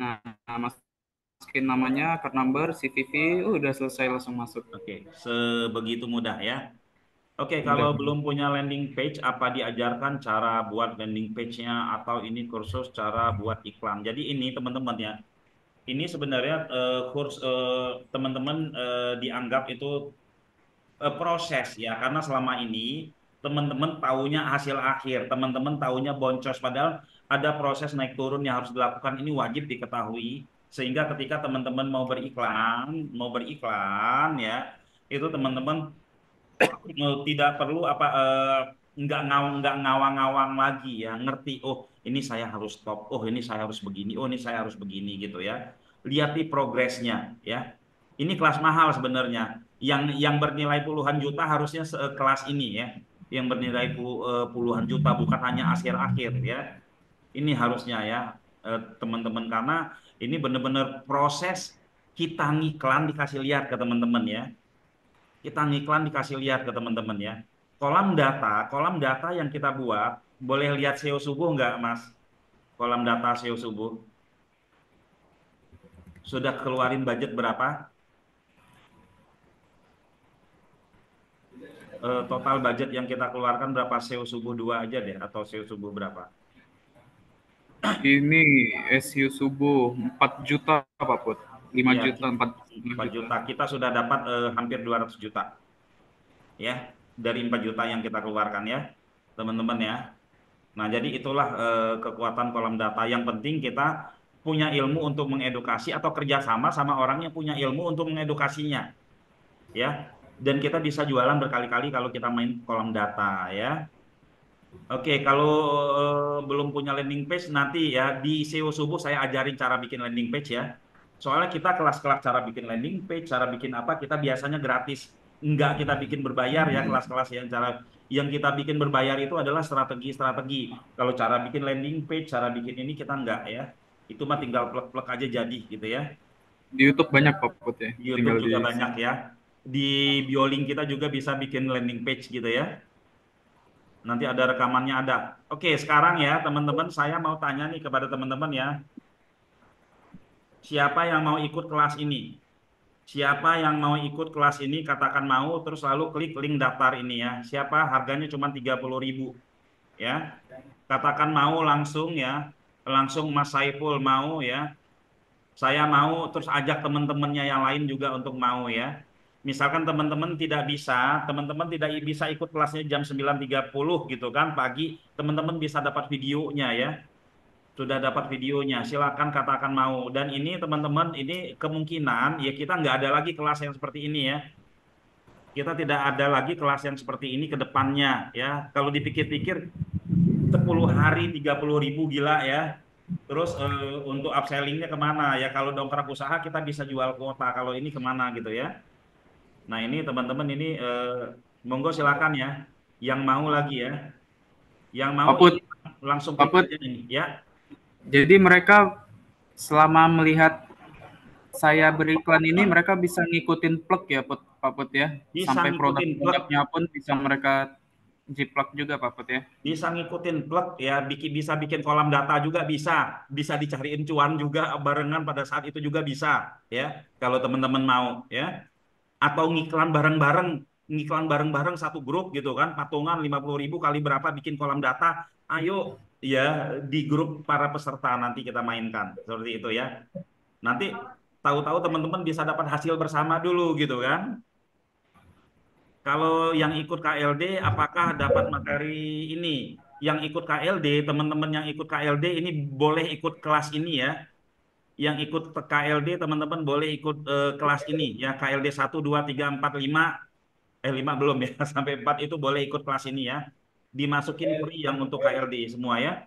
Nah, masukin namanya, card number, CVV, udah selesai langsung masuk.
Oke, sebegitu mudah ya. Oke, kalau
Udah.
belum punya landing page, apa diajarkan cara buat landing page-nya atau ini kursus cara buat iklan. Jadi ini teman-teman ya, ini sebenarnya kurs teman-teman dianggap itu proses ya, karena selama ini teman-teman taunya hasil akhir, teman-teman taunya boncos, padahal ada proses naik turun yang harus dilakukan, ini wajib diketahui, sehingga ketika teman-teman mau beriklan ya, itu teman-teman tidak perlu nggak ngawang-ngawang lagi ya, ngerti, oh ini saya harus stop, oh ini saya harus begini, oh ini saya harus begini gitu ya. Lihat di progresnya ya. Ini kelas mahal sebenarnya, yang bernilai puluhan juta harusnya kelas ini ya, yang bernilai puluhan juta, bukan hanya akhir-akhir ya. Ini harusnya ya teman-teman, karena ini benar-benar proses, kita ngiklan dikasih lihat ke teman-teman ya, kita ngiklan dikasih lihat ke teman-teman ya. Kolam data yang kita buat, boleh lihat SEO subuh nggak, Mas? Kolam data SEO subuh. Sudah keluarin budget berapa? Total budget yang kita keluarkan berapa? SEO subuh 2 aja deh, atau SEO subuh berapa?
Ini SU subuh 4 juta Pak Put. 5
Ya,
juta, 4
4
juta.
juta. Kita sudah dapat hampir 200 juta. Ya, dari 4 juta yang kita keluarkan ya, teman-teman ya. Nah, jadi itulah kekuatan kolam data. Yang penting kita punya ilmu untuk mengedukasi atau kerjasama sama orang yang punya ilmu untuk mengedukasinya, ya. Dan kita bisa jualan berkali-kali kalau kita main kolam data, ya. Oke, kalau belum punya landing page, nanti ya di SEO subuh saya ajarin cara bikin landing page ya. Soalnya kita kelas-kelas cara bikin landing page, cara bikin apa, kita biasanya gratis. Enggak kita bikin berbayar ya, kelas-kelas yang kita bikin berbayar itu adalah strategi-strategi. Kalau cara bikin landing page, cara bikin ini kita enggak ya. Itu mah tinggal plek-plek aja jadi gitu ya.
Di YouTube banyak Pak Put ya.
Di YouTube
Tinggal
juga
di
banyak ya. Di Biolink kita juga bisa bikin landing page gitu ya. Nanti ada rekamannya ada. Oke, sekarang ya teman-teman, saya mau tanya nih kepada teman-teman ya. Siapa yang mau ikut kelas ini? Siapa yang mau ikut kelas ini, katakan mau, terus lalu klik link daftar ini ya. Siapa? Harganya cuma 30.000 ya. Katakan mau langsung ya. Langsung Mas Saiful mau ya. Saya mau, terus ajak teman-temannya yang lain juga untuk mau ya. Misalkan teman-teman tidak bisa ikut kelasnya jam 9.30 gitu kan pagi, teman-teman bisa dapat videonya ya. Sudah dapat videonya, silakan katakan mau. Dan ini teman-teman, ini kemungkinan ya kita nggak ada lagi kelas yang seperti ini ya. Kita tidak ada lagi kelas yang seperti ini ke depannya ya. Kalau dipikir-pikir 10 hari 30.000 gila ya. Terus untuk upsellingnya kemana ya? Kalau dongkrak usaha kita bisa jual kuota. Kalau ini kemana gitu ya? Nah ini teman-teman ini monggo silakan ya. Yang mau lagi ya. Yang mau
Pak Put.
ini langsung
Pak
klik
Put.
aja nih ya.
Jadi mereka selama melihat saya beriklan ini mereka bisa ngikutin plug ya Pak Put ya.
Bisa
Sampai
ngikutin plug,
produk-produknya pun bisa mereka jiplak juga Pak Put ya.
bisa ngikutin plug ya, bisa bikin kolam data juga bisa dicariin cuan juga barengan pada saat itu juga bisa ya. Kalau teman-teman mau ya. Atau ngiklan bareng-bareng ngiklan bareng-bareng satu grup gitu kan, patungan 50.000 kali berapa bikin kolam data, ayo ya di grup para peserta nanti kita mainkan seperti itu ya. Nanti tahu-tahu teman-teman bisa dapat hasil bersama dulu gitu kan. Kalau yang ikut KLD, apakah dapat materi ini? Yang ikut KLD, teman-teman yang ikut KLD ini boleh ikut kelas ini ya. Yang ikut KLD, teman-teman boleh ikut kelas ini ya. KLD 1, 2, 3, 4, 5. 5 belum ya. Sampai 4 itu boleh ikut kelas ini ya. Dimasukin free yang untuk KLD semua ya.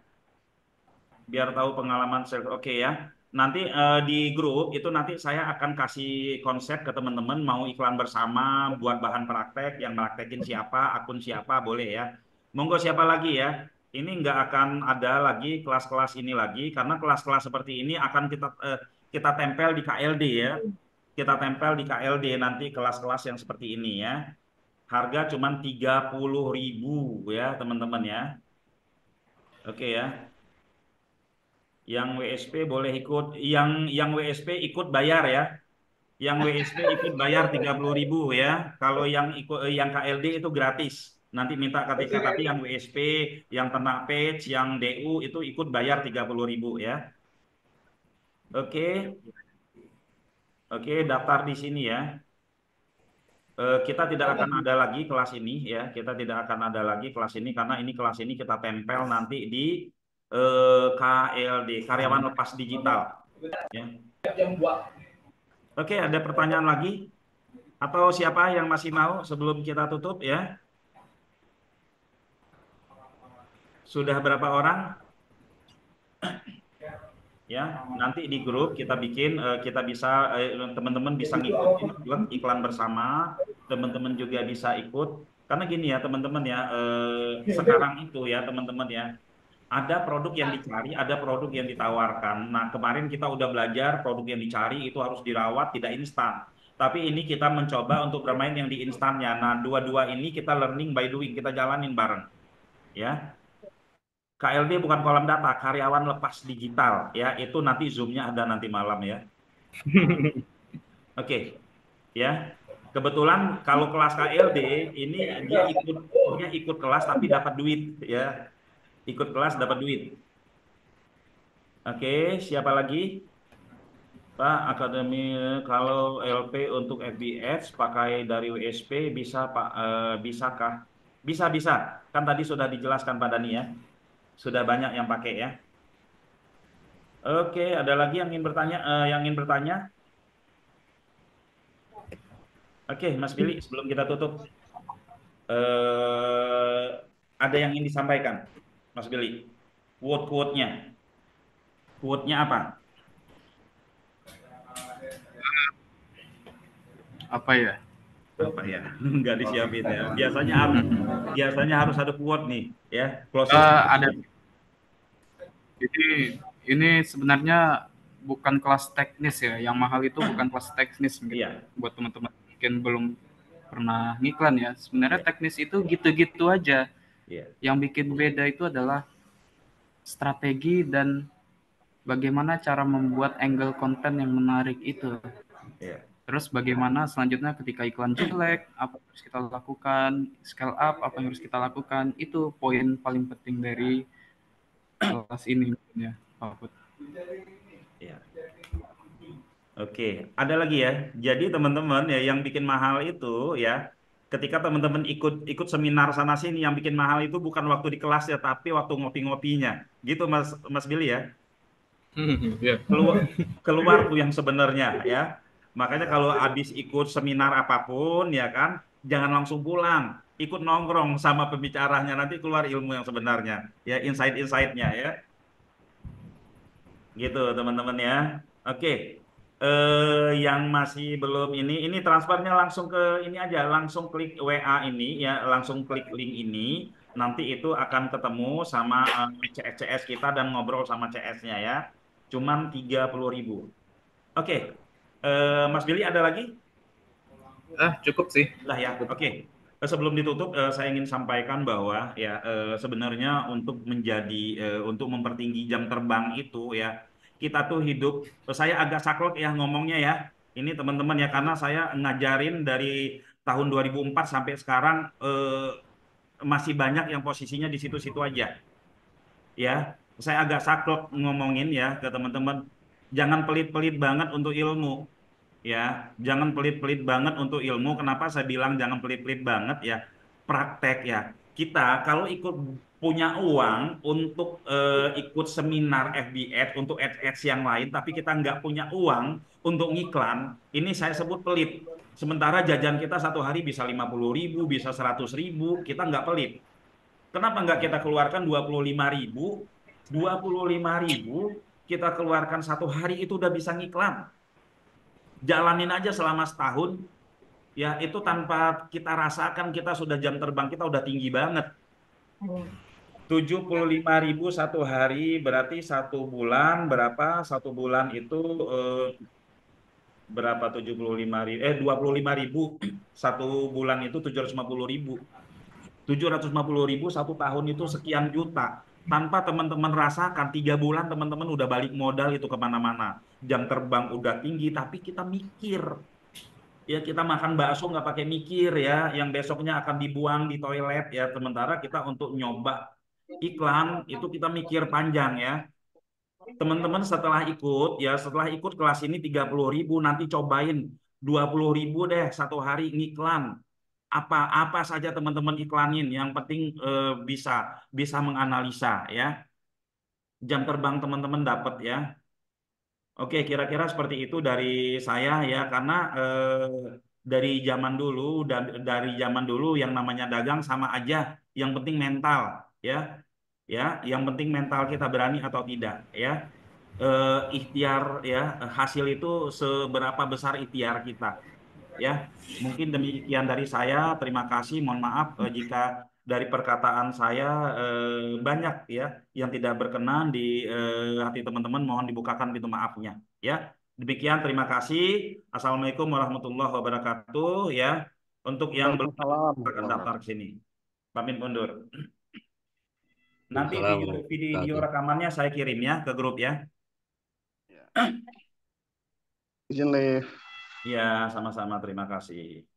Biar tahu pengalaman sales. Oke ya. Nanti di grup itu nanti saya akan kasih konsep ke teman-teman mau iklan bersama buat bahan praktek yang praktekin siapa, akun siapa boleh ya. Monggo siapa lagi ya. Ini nggak akan ada lagi kelas-kelas ini lagi karena kelas-kelas seperti ini akan kita tempel di KLD ya. Kita tempel di KLD nanti kelas-kelas yang seperti ini ya. Harga cuma 30.000 ya teman-teman ya. Oke ya. Yang WSP boleh ikut, yang WSP ikut bayar ya. Yang WSP ikut bayar 30.000 ya. Kalau yang ikut yang KLD itu gratis. Nanti minta KTK, tapi yang WSP, yang ternak page, yang DU itu ikut bayar 30.000 ya. Oke, oke, daftar di sini ya. Kita tidak akan ada lagi kelas ini ya. Kita tidak akan ada lagi kelas ini karena ini kelas ini kita tempel nanti di KLD, karyawan lepas digital ya. Oke, ada pertanyaan lagi? Atau siapa yang masih mau sebelum kita tutup ya? Sudah berapa orang? Ya, nanti di grup kita bikin, kita bisa, teman-teman bisa ngikut iklan bersama, teman-teman juga bisa ikut. Karena gini ya teman-teman ya, sekarang itu ya teman-teman ya, ada produk yang dicari, ada produk yang ditawarkan. Nah, kemarin kita udah belajar produk yang dicari itu harus dirawat, tidak instan. Tapi ini kita mencoba untuk bermain yang di instannya. Nah, dua-dua ini kita learning by doing, kita jalanin bareng. Ya, KLD bukan kolam data, karyawan lepas digital. Ya, itu nanti Zoom-nya ada nanti malam ya. Oke, ya. Kebetulan kalau kelas KLD ini dia ikut kelas tapi dapat duit ya. Ikut kelas dapat duit. Oke, siapa lagi? Pak, akademi kalau LP untuk FBS pakai dari WSP bisa Pak, bisakah? Bisa bisa. Kan tadi sudah dijelaskan Pak Dani ya. Sudah banyak yang pakai ya. Oke, ada lagi yang ingin bertanya? Yang ingin bertanya? Oke, Mas Billy, sebelum kita tutup, eh, ada yang ingin disampaikan, Mas Billy? Quote-quote-nya, quote-nya apa?
Apa ya?
Apa ya? Nggak disiapin ya. Biasanya harus ada quote nih, ya. Closing.
Ada. Jadi ini sebenarnya bukan kelas teknis ya. Yang mahal itu bukan kelas teknis gitu.
Iya.
Buat teman-teman mungkin belum pernah ngiklan ya. Sebenarnya
Iya.
teknis itu gitu-gitu aja.
Iya.
Yang bikin beda itu adalah strategi dan bagaimana cara membuat angle konten yang menarik itu.
Iya.
Terus bagaimana selanjutnya ketika iklan jelek, apa yang harus kita lakukan, scale up, apa yang harus kita lakukan, itu poin paling penting dari kelas ini ya, Pak Put.
Iya. Oke, ada lagi ya. Jadi teman-teman ya yang bikin mahal itu ya, ketika teman-teman ikut seminar sana sini yang bikin mahal itu bukan waktu di kelas ya, tapi waktu ngopi-ngopinya. Gitu Mas Mas Billy ya. Keluar tuh yang sebenarnya ya. Makanya kalau habis ikut seminar apapun ya kan, jangan langsung pulang. Ikut nongkrong sama pembicaranya nanti keluar ilmu yang sebenarnya. Ya, insight-insightnya ya. Gitu teman-teman ya. Oke. Yang masih belum ini transfernya langsung ke ini aja, langsung klik WA ini ya, langsung klik link ini. Nanti itu akan ketemu sama CS kita dan ngobrol sama CS-nya ya. Cuman 30.000. Oke. Mas Billy ada lagi?
Cukup sih.
Lah ya. Oke. Sebelum ditutup, saya ingin sampaikan bahwa ya sebenarnya untuk mempertinggi jam terbang itu ya kita tuh hidup. Saya agak saklek ya ngomongnya ya. Ini teman-teman ya karena saya ngajarin dari tahun 2004 sampai sekarang masih banyak yang posisinya di situ-situ aja. Ya, saya agak saklek ngomongin ya ke teman-teman, jangan pelit-pelit banget untuk ilmu. Ya, jangan pelit-pelit banget untuk ilmu. Kenapa saya bilang jangan pelit-pelit banget ya? Praktek ya. Kita kalau ikut punya uang untuk ikut seminar FBS, untuk ads yang lain, tapi kita nggak punya uang untuk ngiklan, ini saya sebut pelit. Sementara jajan kita satu hari bisa 50.000, bisa 100.000, kita nggak pelit. Kenapa nggak kita keluarkan 25.000? 25.000 kita keluarkan satu hari itu udah bisa ngiklan. Jalanin aja selama setahun, ya itu tanpa kita rasakan kita sudah jam terbang kita udah tinggi banget. 75.000 satu hari berarti satu bulan berapa? Satu bulan itu berapa? 75.000 25.000 satu bulan itu 750.000. 750.000 satu tahun itu sekian juta. Tanpa teman-teman rasakan 3 bulan teman-teman udah balik modal itu kemana-mana. Jam terbang udah tinggi tapi kita mikir. Ya kita makan bakso nggak pakai mikir ya, yang besoknya akan dibuang di toilet ya. Sementara kita untuk nyoba iklan itu kita mikir panjang ya. Teman-teman setelah ikut kelas ini 30.000, nanti cobain 20.000 deh satu hari ngiklan. Apa saja teman-teman iklanin, yang penting bisa bisa menganalisa ya. Jam terbang teman-teman dapat ya. Oke, kira-kira seperti itu dari saya ya, karena dari zaman dulu dan dari zaman dulu yang namanya dagang sama aja, yang penting mental ya, ya, yang penting mental kita berani atau tidak ya. Ikhtiar ya, hasil itu seberapa besar ikhtiar kita ya. Mungkin demikian dari saya. Terima kasih. Mohon maaf jika dari perkataan saya banyak ya yang tidak berkenan di hati teman-teman. Mohon dibukakan pintu maafnya. Ya, demikian. Terima kasih. Assalamualaikum warahmatullahi wabarakatuh. Ya, untuk yang belum
Waalaikumsalam.
akan daftar ke sini. Pamit mundur. Nanti
Waalaikumsalam
video
warahmatullahi
rekamannya saya kirim ya ke grup ya.
Izin live.
Ya, sama-sama. Terima kasih.